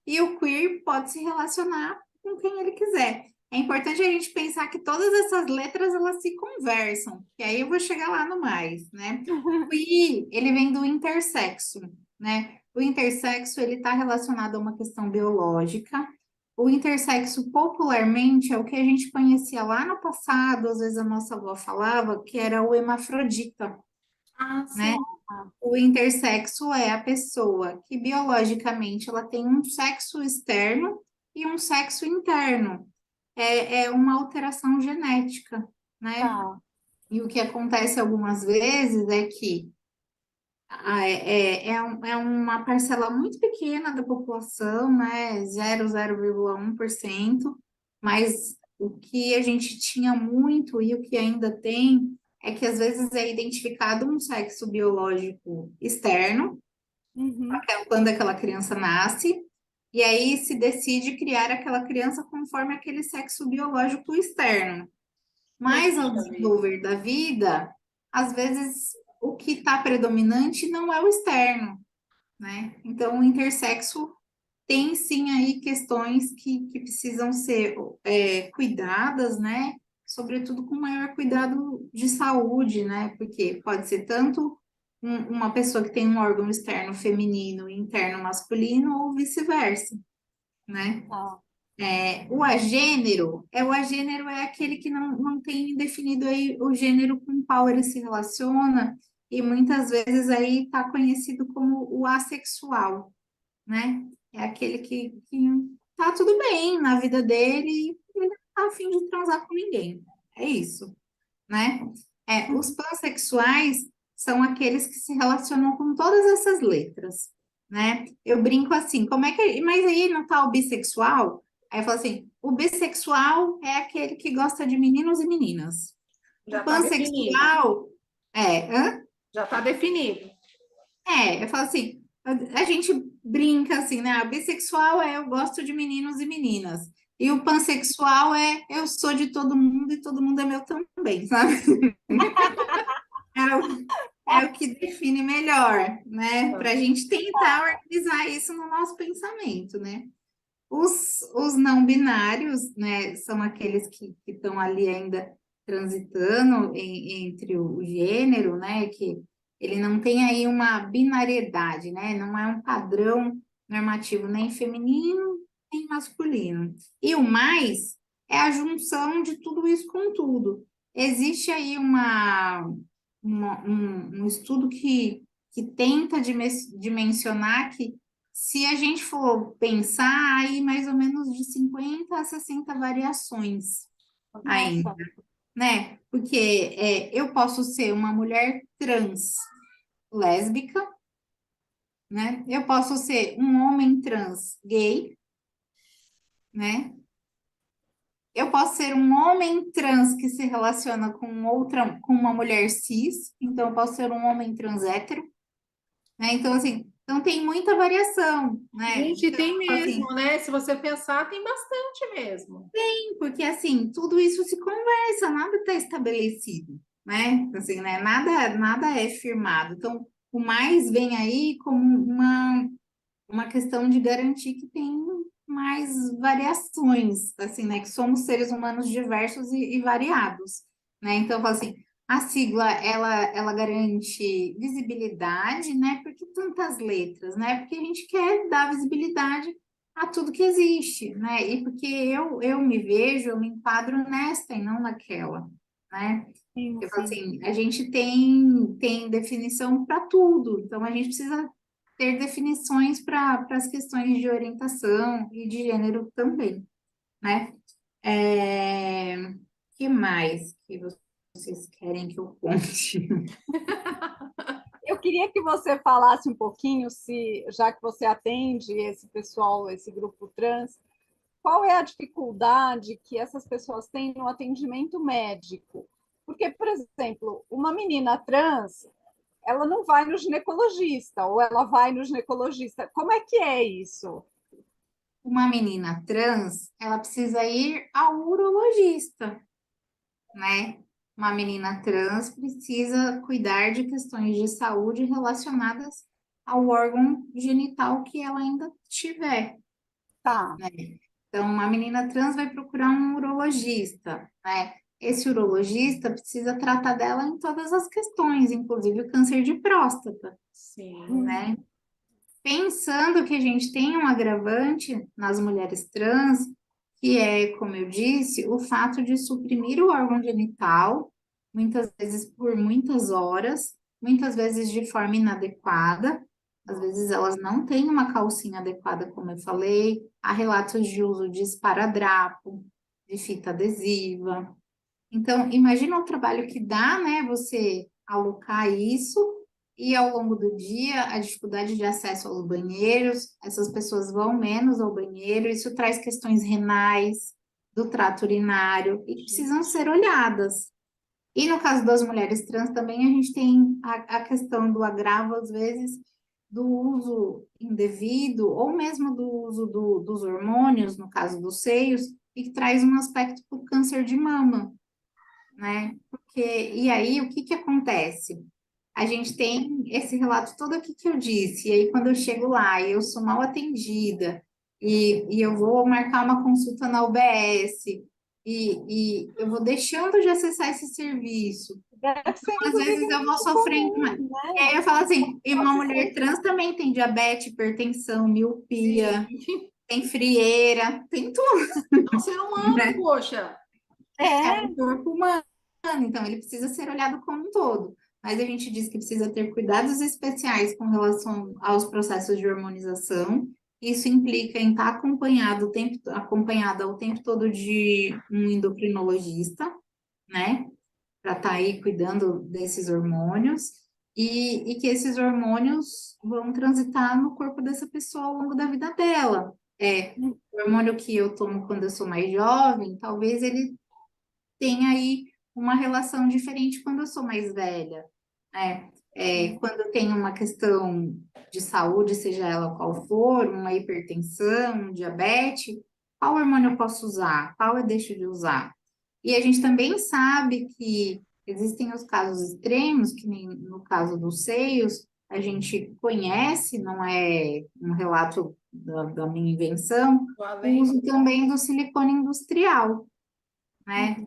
e o queer pode se relacionar com quem ele quiser. É importante a gente pensar que todas essas letras elas se conversam, e aí eu vou chegar lá no mais, né? O I, ele vem do intersexo, né? O intersexo, ele está relacionado a uma questão biológica. O intersexo, popularmente, é o que a gente conhecia lá no passado, às vezes a nossa avó falava, que era o hermafrodita, Ah, né? sim. O intersexo é a pessoa que biologicamente ela tem um sexo externo e um sexo interno. É uma alteração genética, né? Tá. E o que acontece algumas vezes é que é uma parcela muito pequena da população, né? 0,1%, mas o que a gente tinha muito e o que ainda tem é que às vezes é identificado um sexo biológico externo, Uhum. quando aquela criança nasce, e aí se decide criar aquela criança conforme aquele sexo biológico externo. Mas ao Puxa vida. desenvolver da vida, às vezes o que está predominante não é o externo, né? Então, o intersexo tem sim aí questões que precisam ser cuidadas, né? Sobretudo com maior cuidado de saúde, né? Porque pode ser tanto uma pessoa que tem um órgão externo feminino e interno masculino, ou vice-versa, né? Tá. O agênero é aquele que não tem definido aí o gênero com o qual ele se relaciona, e muitas vezes aí está conhecido como o assexual, né? É aquele que tá tudo bem na vida dele e ele não tá a fim de transar com ninguém. É isso, né? Os pansexuais são aqueles que se relacionam com todas essas letras, né? Eu brinco assim, como é que... Mas aí não tá o bissexual? Aí eu falo assim, o bissexual é aquele que gosta de meninos e meninas. O Já está definido. pansexual hã? Já está definido. Eu falo assim, a gente brinca assim, né? A bissexual é eu gosto de meninos e meninas. E o pansexual é eu sou de todo mundo e todo mundo é meu também, sabe? É o que define melhor, né? Para a gente tentar organizar isso no nosso pensamento, né? Os não binários, né, são aqueles que estão ali ainda transitando entre o gênero, né, que ele não tem aí uma binariedade, né, não é um padrão normativo nem feminino nem masculino. E o mais é a junção de tudo isso com tudo. Existe aí um estudo que tenta dimensionar que se a gente for pensar, aí mais ou menos de 50 a 60 variações ainda, Nossa. né? Porque eu posso ser uma mulher trans lésbica, né? Eu posso ser um homem trans gay, né? Eu posso ser um homem trans que se relaciona com uma mulher cis, então eu posso ser um homem trans hétero, né? Então, assim, então tem muita variação, né? Gente, Então, tem mesmo, assim, né? Se você pensar, tem bastante mesmo. porque assim, tudo isso se conversa, nada está estabelecido, né? Assim, né? Nada é firmado. Então, o mais vem aí como uma questão de garantir que tem mais variações, assim, né? Que somos seres humanos diversos e variados, né? Então, eu falo assim, a sigla, ela garante visibilidade, né? Por que tantas letras, né? Porque a gente quer dar visibilidade a tudo que existe, né? E porque eu me vejo, eu me enquadro nesta e não naquela, né? Sim, Eu falo sim. assim, a gente tem definição para tudo, então a gente precisa ter definições para as questões de orientação e de gênero também, né? Que mais que vocês querem que eu conte? Eu queria que você falasse um pouquinho, se, já que você atende esse pessoal, esse grupo trans, qual é a dificuldade que essas pessoas têm no atendimento médico? Porque, por exemplo, uma menina trans, ela não vai no ginecologista, ou ela vai no ginecologista. Como é que é isso? Uma menina trans, ela precisa ir ao urologista, né? Uma menina trans precisa cuidar de questões de saúde relacionadas ao órgão genital que ela ainda tiver. Tá. Então, uma menina trans vai procurar um urologista, né? Esse urologista precisa tratar dela em todas as questões, inclusive o câncer de próstata, Sim. né? Pensando que a gente tem um agravante nas mulheres trans, que é, como eu disse, o fato de suprimir o órgão genital, muitas vezes por muitas horas, muitas vezes de forma inadequada, às vezes elas não têm uma calcinha adequada, como eu falei, há relatos de uso de esparadrapo, de fita adesiva. Então, imagina o trabalho que dá, né, você alocar isso e ao longo do dia a dificuldade de acesso aos banheiros, essas pessoas vão menos ao banheiro, isso traz questões renais, do trato urinário e que precisam ser olhadas. E no caso das mulheres trans também a gente tem a questão do agravo, às vezes, do uso indevido ou mesmo do uso dos hormônios, no caso dos seios, e que traz um aspecto para o câncer de mama, né? E aí, o que que acontece? A gente tem esse relato todo aqui que eu disse, e aí quando eu chego lá e eu sou mal atendida, e eu vou marcar uma consulta na UBS, e eu vou deixando de acessar esse serviço, Deve ser, às inclusive, vezes eu vou muito sofrendo, comum, e aí né? eu falo assim, e uma Nossa, mulher trans também tem diabetes, hipertensão, miopia, Sim. tem frieira, tem tudo, É um ser humano, né? poxa. É é, um corpo humano, então ele precisa ser olhado como um todo. Mas a gente diz que precisa ter cuidados especiais com relação aos processos de hormonização. Isso implica em estar acompanhada o tempo todo de um endocrinologista, né? Para estar aí cuidando desses hormônios. E que esses hormônios vão transitar no corpo dessa pessoa ao longo da vida dela. O hormônio que eu tomo quando eu sou mais jovem, talvez ele tem aí uma relação diferente quando eu sou mais velha, né? Quando eu tenho uma questão de saúde, seja ela qual for, uma hipertensão, um diabetes, qual hormônio eu posso usar? Qual eu deixo de usar? E a gente também sabe que existem os casos extremos, que nem no caso dos seios, a gente conhece, não é um relato da minha invenção, o Além. uso também do silicone industrial, né?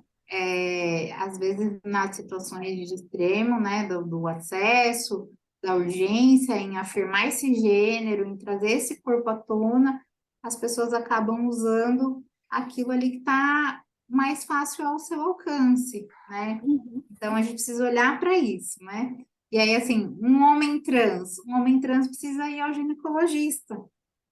Às vezes nas situações de extremo, né, do acesso, da urgência em afirmar esse gênero, em trazer esse corpo à tona, as pessoas acabam usando aquilo ali que está mais fácil ao seu alcance, né? Então a gente precisa olhar para isso, né? E aí, assim, um homem trans precisa ir ao ginecologista,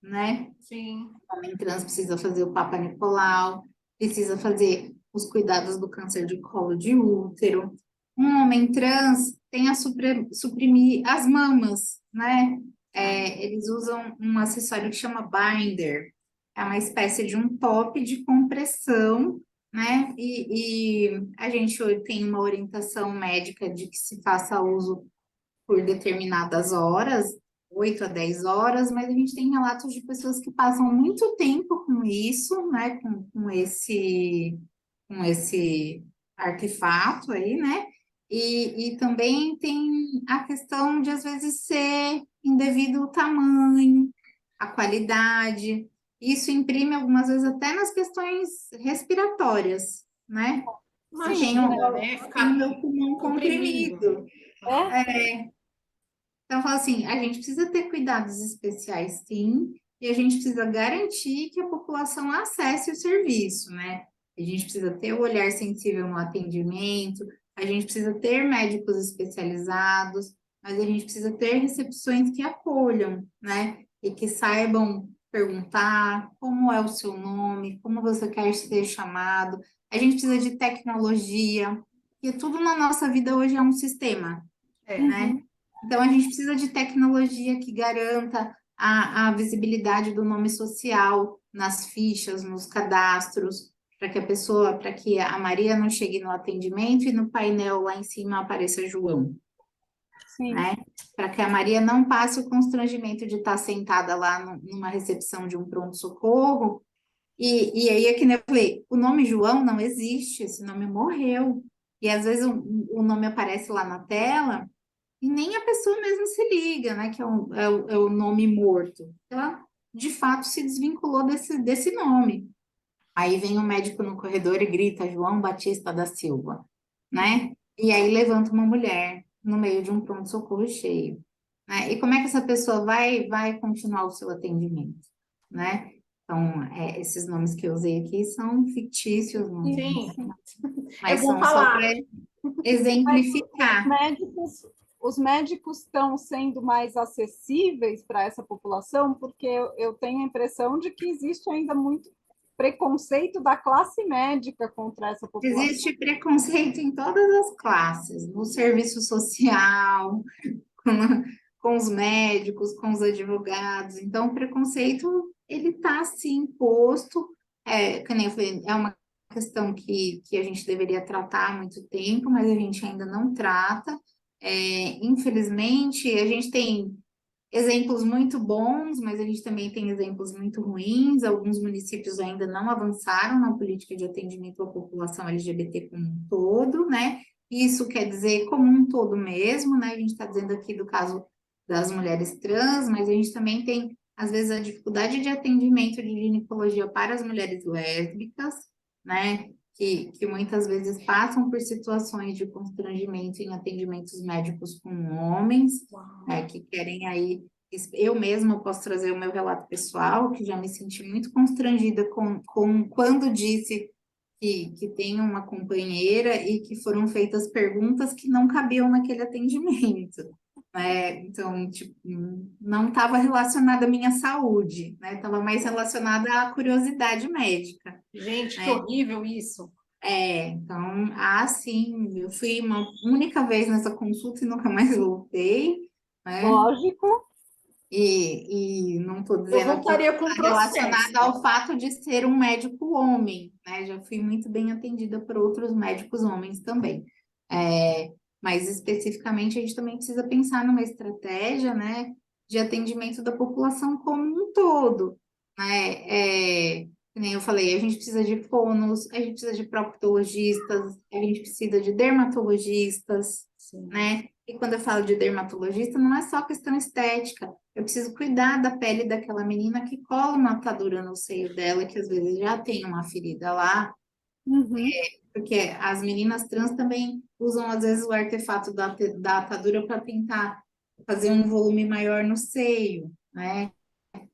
né? Sim. O homem trans precisa fazer o Papa Nicolau, precisa fazer os cuidados do câncer de colo de útero. Um homem trans tem a suprimir as mamas, né? Eles usam um acessório que chama binder. É uma espécie de um top de compressão, né? E a gente hoje tem uma orientação médica de que se faça uso por determinadas horas, 8 a 10 horas, mas a gente tem relatos de pessoas que passam muito tempo com isso, né? Com esse artefato aí, né? E também tem a questão de, às vezes, ser indevido o tamanho, a qualidade. Isso imprime algumas vezes até nas questões respiratórias, né? Eu tenho, Imagina, né? tenho Ficar meu pulmão comprimindo. comprimido. É? Então, eu falo assim, a gente precisa ter cuidados especiais, sim, e a gente precisa garantir que a população acesse o serviço, né? A gente precisa ter o olhar sensível no atendimento, a gente precisa ter médicos especializados, mas a gente precisa ter recepções que acolham, né? E que saibam perguntar como é o seu nome, como você quer ser chamado. A gente precisa de tecnologia, porque tudo na nossa vida hoje é um sistema, É. né? Uhum. Então, a gente precisa de tecnologia que garanta a visibilidade do nome social nas fichas, nos cadastros, para que a Maria não chegue no atendimento e no painel lá em cima apareça João, Sim. né? Para que a Maria não passe o constrangimento de estar sentada lá numa recepção de um pronto-socorro. E aí é que nem eu falei, o nome João não existe, esse nome morreu. E às vezes o nome aparece lá na tela. E nem a pessoa mesmo se liga, né? Que é o nome morto. Ela, de fato, se desvinculou desse nome. Aí vem o médico no corredor e grita, João Batista da Silva, né? E aí levanta uma mulher no meio de um pronto-socorro cheio, né? E como é que essa pessoa vai continuar o seu atendimento, né? Então, esses nomes que eu usei aqui são fictícios, Sim, Sim, sim. é mas bom são só falar. para Mas exemplificar. os médicos estão sendo mais acessíveis para essa população, porque eu tenho a impressão de que existe ainda muito preconceito da classe médica contra essa população. Existe preconceito em todas as classes, no serviço social, com, com os médicos, com os advogados. Então, o preconceito, ele está, sim, posto. Que nem eu falei, é uma questão que a gente deveria tratar há muito tempo, mas a gente ainda não trata. Infelizmente, a gente tem exemplos muito bons, mas a gente também tem exemplos muito ruins. Alguns municípios ainda não avançaram na política de atendimento à população LGBT como um todo, né? Isso quer dizer como um todo mesmo, né? A gente está dizendo aqui do caso das mulheres trans, mas a gente também tem, às vezes, a dificuldade de atendimento de ginecologia para as mulheres lésbicas, né? Que muitas vezes passam por situações de constrangimento em atendimentos médicos com homens, que querem aí. Eu mesma posso trazer o meu relato pessoal, que já me senti muito constrangida com quando disse que tem uma companheira e que foram feitas perguntas que não cabiam naquele atendimento. Né? Então, tipo, não estava relacionada à minha saúde, né? Estava mais relacionada à curiosidade médica. Gente, que Né? horrível isso. Então, sim, eu fui uma única vez nessa consulta e nunca mais voltei, né? Lógico, E não estou Eu dizendo aqui que voltaria com está processo. relacionado ao fato de ser um médico homem, né? Já fui muito bem atendida por outros médicos homens também. Mas especificamente a gente também precisa pensar numa estratégia, né, de atendimento da população como um todo, né? Que nem eu falei, a gente precisa de fonos, a gente precisa de proctologistas, a gente precisa de dermatologistas, Sim. né? E quando eu falo de dermatologista, não é só questão estética. Eu preciso cuidar da pele daquela menina que cola uma atadura no seio dela, que às vezes já tem uma ferida lá, uhum, porque as meninas trans também usam, às vezes, o artefato da atadura para tentar fazer um volume maior no seio, né?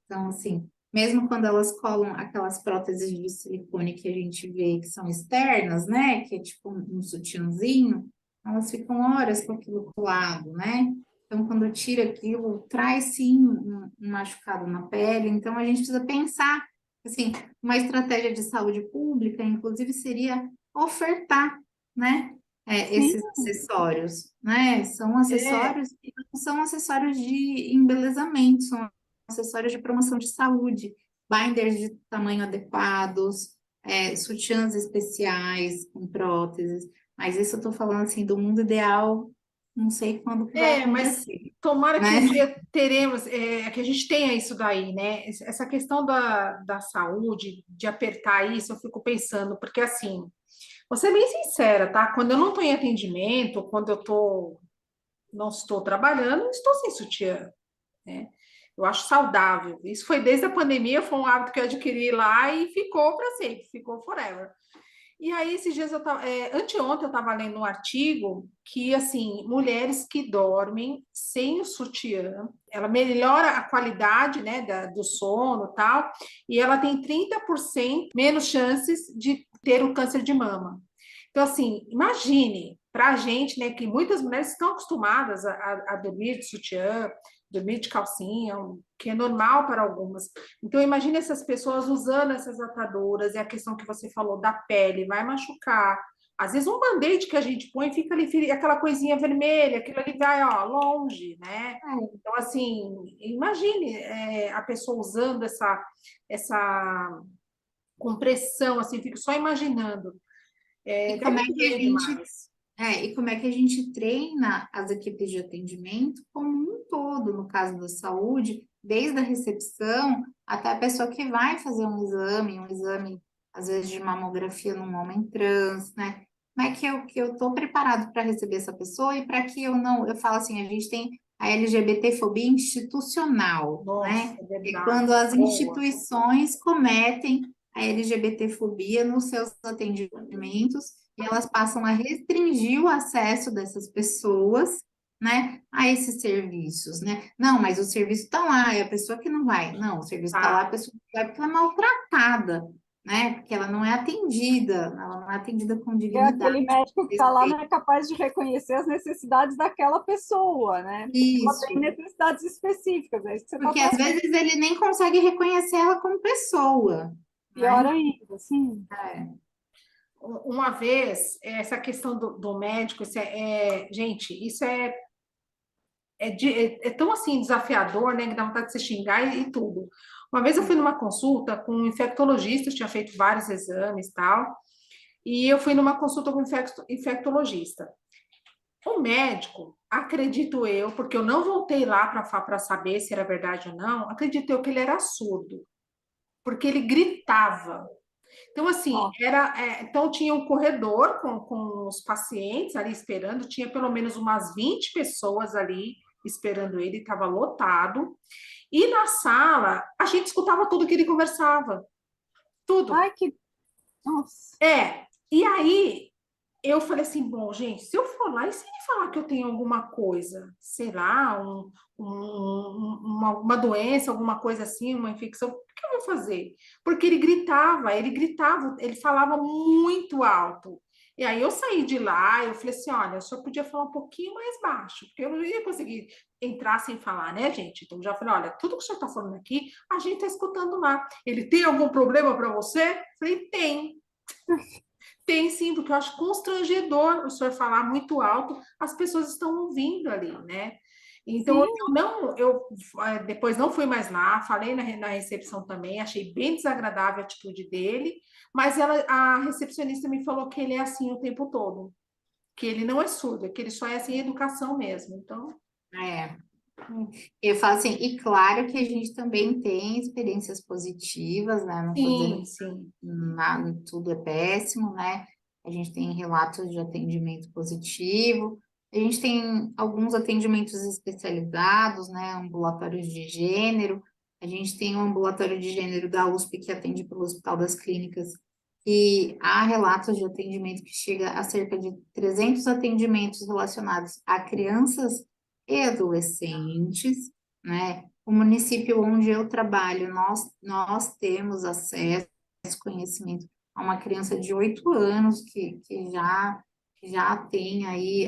Então, assim, mesmo quando elas colam aquelas próteses de silicone que a gente vê que são externas, né? Que é tipo um sutiãzinho, elas ficam horas com aquilo colado, né? Então, quando tira aquilo, traz sim um machucado na pele. Então, a gente precisa pensar, assim, uma estratégia de saúde pública, inclusive, seria ofertar, né? sim, Esses acessórios, né? São É, acessórios que não são acessórios de embelezamento, são acessórios de promoção de saúde, binders de tamanho adequados, sutiãs especiais com próteses, mas isso eu tô falando assim do mundo ideal, não sei quando que vai Mas acontecer, tomara que um né? dia teremos, que a gente tenha isso daí, né? Essa questão da saúde, de apertar isso, eu fico pensando, porque assim, vou ser bem sincera, tá? Quando eu não estou em atendimento, quando não estou trabalhando, eu estou sem sutiã, né? Eu acho saudável. Isso foi desde a pandemia, foi um hábito que eu adquiri lá e ficou para sempre, ficou forever. E aí, esses dias eu tava, anteontem eu estava lendo um artigo que, assim, mulheres que dormem sem o sutiã, ela melhora a qualidade, né, do sono e tal, e ela tem 30% menos chances de ter o câncer de mama. Então, assim, imagine, para a gente, né, que muitas mulheres estão acostumadas a dormir de sutiã, dormir de calcinha, que é normal para algumas. Então, imagine essas pessoas usando essas ataduras, e a questão que você falou da pele, vai machucar. Às vezes, um band-aid que a gente põe fica ali, aquela coisinha vermelha, aquilo ali vai, ó, longe, né? Então, assim, imagine a pessoa usando essa compressão, assim, fico só imaginando. E como Deve é que a doer gente demais. e como é que a gente treina as equipes de atendimento como um todo, no caso da saúde, desde a recepção até a pessoa que vai fazer um exame, às vezes, de mamografia num homem trans, né? Como é que eu estou preparado para receber essa pessoa e para que eu não, eu falo assim, a gente tem a LGBTfobia institucional, Nossa, né? é É verdade. quando as Boa. instituições cometem a LGBTfobia nos seus atendimentos e elas passam a restringir o acesso dessas pessoas, né, a esses serviços, né? Não, mas o serviço está lá, é a pessoa que não vai. Não, o serviço está lá, a Tá. pessoa que vai porque ela é maltratada, né? Porque ela não é atendida, ela não é atendida com E dignidade, aquele médico que está lá não respeito. é capaz de reconhecer as necessidades daquela pessoa, né? Porque ela tem Isso, necessidades específicas, é isso que você está porque às falando. vezes ele nem consegue reconhecer ela como pessoa, Pior né? ainda, sim. É, Uma vez, essa questão do médico, gente, isso é tão assim desafiador, né, que dá vontade de se xingar e tudo. Uma vez eu fui numa consulta com um infectologista, eu tinha feito vários exames e tal, e eu fui numa consulta com um infectologista. O médico, acredito eu, porque eu não voltei lá para saber se era verdade ou não, acredito eu que ele era surdo, porque ele gritava. Então, assim, Ó, então tinha um corredor com os pacientes ali esperando, tinha pelo menos umas 20 pessoas ali esperando ele, estava lotado. E na sala, a gente escutava tudo que ele conversava, tudo. ai, que. Nossa. E aí eu falei assim, bom, gente, se eu for lá e se ele falar que eu tenho alguma coisa, sei lá, uma doença, alguma coisa assim, uma infecção, o que eu vou fazer? Porque ele gritava, ele falava muito alto. E aí eu saí de lá, eu falei assim, olha, o senhor podia falar um pouquinho mais baixo, porque eu não ia conseguir entrar sem falar, né, gente? Então já falei, olha, tudo que o senhor está falando aqui, a gente está escutando lá. Ele tem algum problema para você? Eu falei, tem. Tem sim, porque eu acho constrangedor o senhor falar muito alto, as pessoas estão ouvindo ali, né? Então, Sim, depois não fui mais lá, falei na recepção também, achei bem desagradável a atitude dele, mas a recepcionista me falou que ele é assim o tempo todo, que ele não é surdo, que ele só é assim educação mesmo. Então, é. Eu falo assim, e claro que a gente também tem experiências positivas, né? Não estou dizendo sim, que sim. nada, tudo é péssimo, né? A gente tem relatos de atendimento positivo, a gente tem alguns atendimentos especializados, né? Ambulatórios de gênero, a gente tem um ambulatório de gênero da USP que atende pelo Hospital das Clínicas, e há relatos de atendimento que chega a cerca de 300 atendimentos relacionados a crianças e adolescentes, né? O município onde eu trabalho, nós temos acesso, conhecimento a uma criança de 8 anos que já tem aí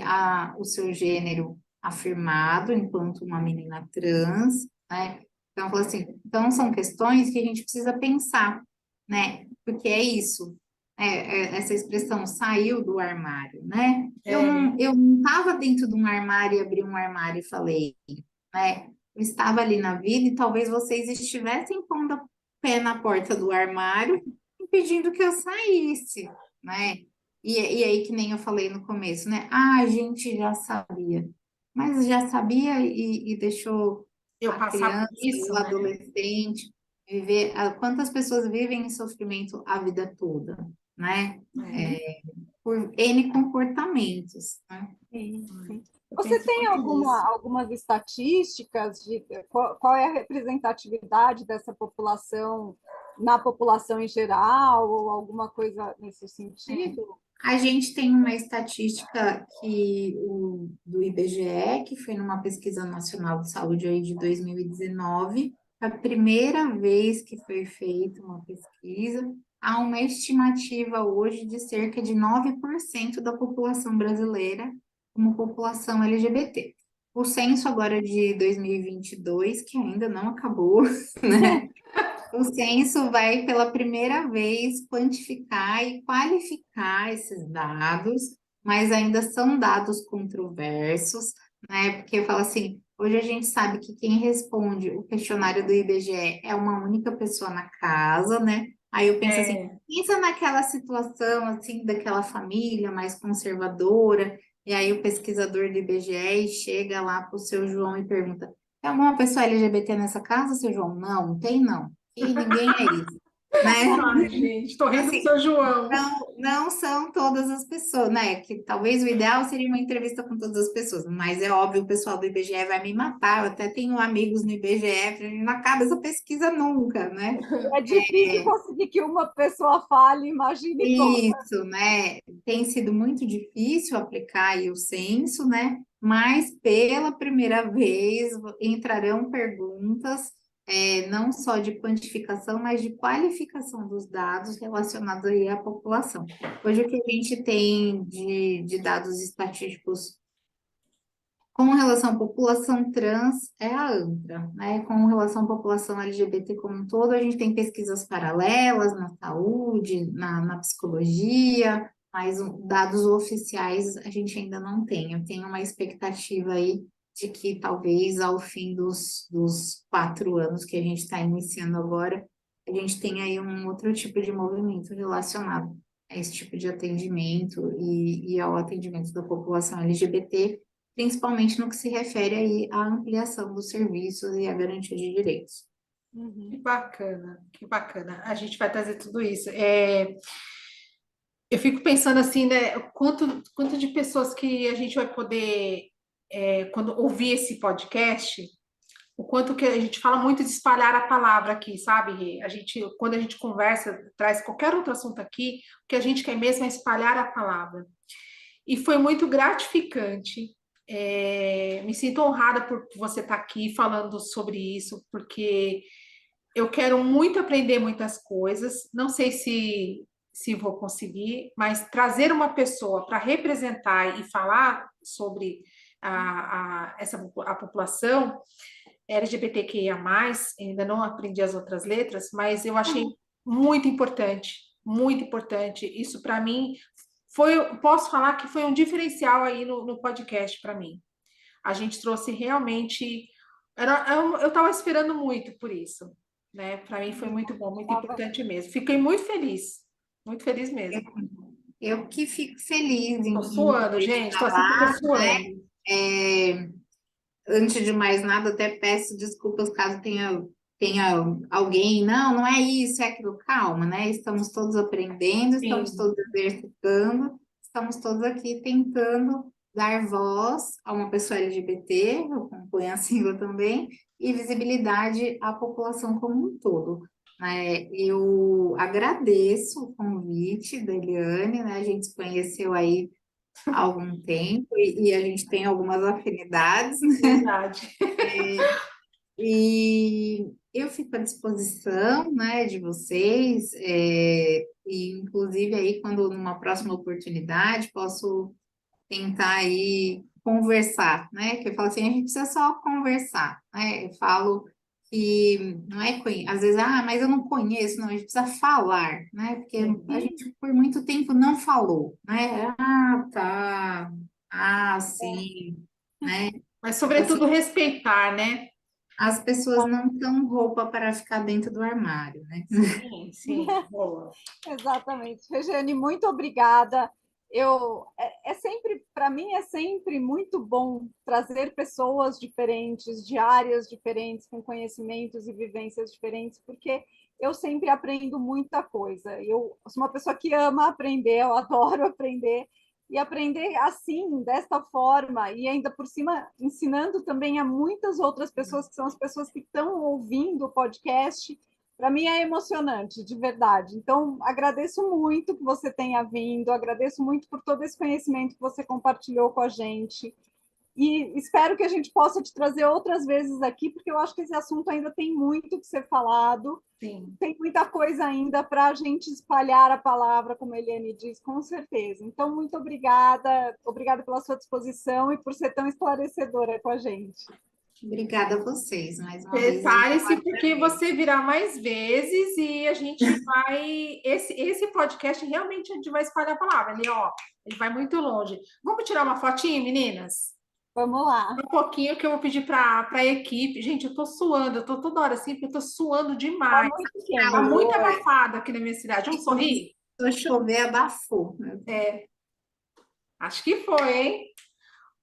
o seu gênero afirmado enquanto uma menina trans, né? Então, eu falo assim, então são questões que a gente precisa pensar, né? Porque é isso, essa expressão saiu do armário, né? É, Eu não estava dentro de um armário e abri um armário e falei, né? Eu estava ali na vida e talvez vocês estivessem pondo o pé na porta do armário pedindo que eu saísse, né? E aí, que nem eu falei no começo, né? Ah, a gente já sabia. Mas já sabia e deixou Eu a passar por criança, isso, o né? adolescente viver. Quantas pessoas vivem em sofrimento a vida toda, né? É, Por N comportamentos, né? Sim, sim. eu Você penso tem muito nisso. algumas estatísticas de qual é a representatividade dessa população na população em geral, ou alguma coisa nesse É. sentido? A gente tem uma estatística do IBGE, que foi numa pesquisa nacional de saúde aí de 2019, a primeira vez que foi feita uma pesquisa, há uma estimativa hoje de cerca de 9% da população brasileira como população LGBT. O censo agora de 2022, que ainda não acabou, né? O censo vai pela primeira vez quantificar e qualificar esses dados, mas ainda são dados controversos, né? Porque fala assim, hoje a gente sabe que quem responde o questionário do IBGE é uma única pessoa na casa, né? Aí eu penso assim, É, pensa naquela situação assim daquela família mais conservadora, e aí o pesquisador do IBGE chega lá para o seu João e pergunta: tem alguma pessoa LGBT nessa casa, seu João? Não, tem não. E ninguém é isso, né? ai, gente, tô rindo do Assim, seu João. não são todas as pessoas, né? Que talvez o ideal seria uma entrevista com todas as pessoas, mas é óbvio, o pessoal do IBGE vai me matar. Eu até tenho amigos no IBGE, não acaba essa pesquisa nunca, né? É difícil conseguir que uma pessoa fale, imagine todas. Isso, né? Tem sido muito difícil aplicar aí o censo, né? Mas pela primeira vez entrarão perguntas, não só de quantificação, mas de qualificação dos dados relacionados aí à população. Hoje o que a gente tem de dados estatísticos com relação à população trans, é a ANTRA, né? Com relação à população LGBT como um todo, a gente tem pesquisas paralelas na saúde, na psicologia, mas dados oficiais a gente ainda não tem. Eu tenho uma expectativa aí de que talvez ao fim dos 4 anos que a gente está iniciando agora, a gente tenha aí um outro tipo de movimento relacionado a esse tipo de atendimento e ao atendimento da população LGBT, principalmente no que se refere aí à ampliação dos serviços e à garantia de direitos. Que bacana, que bacana. A gente vai trazer tudo isso. Eu fico pensando assim, né? Quanto de pessoas que a gente vai poder, quando ouvir esse podcast, o quanto que a gente fala muito de espalhar a palavra aqui, sabe, Rê? Quando a gente conversa, traz qualquer outro assunto aqui, o que a gente quer mesmo é espalhar a palavra. E foi muito gratificante. Me sinto honrada por você estar aqui falando sobre isso, porque eu quero muito aprender muitas coisas. Não sei se vou conseguir, mas trazer uma pessoa para representar e falar sobre a população LGBTQIA+, ainda não aprendi as outras letras, mas eu achei muito importante, muito importante. Isso para mim posso falar que foi um diferencial aí no podcast para mim. A gente trouxe realmente, eu estava esperando muito por isso, né? Para mim foi muito bom, muito importante mesmo. Fiquei muito feliz mesmo. Eu que fico feliz Tô em suando, poder gente, tô assim porque eu falar, tô suando. é, antes de mais nada, até peço desculpas caso tenha alguém, não é isso, é aquilo, calma, né? Estamos todos aprendendo, estamos Sim, todos exercitando, estamos todos aqui tentando dar voz a uma pessoa LGBT, eu componho a sigla também, e visibilidade à população como um todo. Eu agradeço o convite da Eliane, né? A gente se conheceu aí há algum tempo e a gente tem algumas afinidades, verdade. e eu fico à disposição, né, de vocês, e inclusive aí quando numa próxima oportunidade posso tentar aí conversar, né, que eu falo assim, a gente precisa só conversar, né, eu falo que não é às vezes, mas eu não conheço, não, a gente precisa falar, né, porque a gente por muito tempo não falou, né, tá, sim, né, Mas, assim, sobretudo, respeitar, né? As pessoas não dão roupa para ficar dentro do armário, né? Sim, boa. Exatamente. Regiane, muito obrigada. É sempre, para mim, é sempre muito bom trazer pessoas diferentes, de áreas diferentes, com conhecimentos e vivências diferentes, porque eu sempre aprendo muita coisa. Eu sou uma pessoa que ama aprender, eu adoro aprender, e aprender assim, desta forma, e ainda por cima ensinando também a muitas outras pessoas, que são as pessoas que estão ouvindo o podcast, para mim é emocionante, de verdade. Então, agradeço muito que você tenha vindo, agradeço muito por todo esse conhecimento que você compartilhou com a gente. E espero que a gente possa te trazer outras vezes aqui, porque eu acho que esse assunto ainda tem muito que ser falado, Sim. tem muita coisa ainda para a gente espalhar a palavra, como a Eliane diz, com certeza. Então, muito obrigada, obrigada pela sua disposição e por ser tão esclarecedora com a gente. Obrigada a vocês, mais uma vez. Prepare-se, porque você virá mais vezes e a gente vai. Esse podcast realmente a gente vai espalhar a palavra. Ele vai muito longe. Vamos tirar uma fotinha, meninas? Vamos lá. Um pouquinho que eu vou pedir para a equipe. Gente, eu tô suando, eu tô toda hora assim, porque eu tô suando Está demais. muito Tá quente. muito abafado aqui na minha cidade. Vamos sorrir? Se chover, abafou. Acho que foi, hein?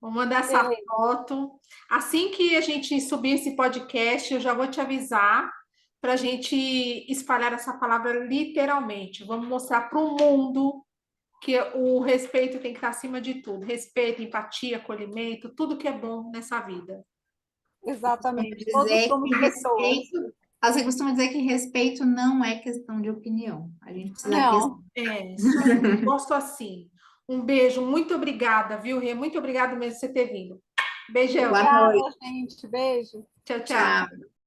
Vou mandar essa foto. Assim que a gente subir esse podcast, eu já vou te avisar para a gente espalhar essa palavra literalmente. Vamos mostrar para o mundo que o respeito tem que estar acima de tudo. Respeito, empatia, acolhimento, tudo que é bom nessa vida. Exatamente. Todos Dizer somos que pessoas. respeito, você costuma dizer que respeito não é questão de opinião. A gente precisa Não. Gosto assim. Um beijo, muito obrigada, viu, Rê? Muito obrigada mesmo por você ter vindo. Beijão. Boa Obrigada, noite. gente. Beijo. Tchau, tchau. Tchau.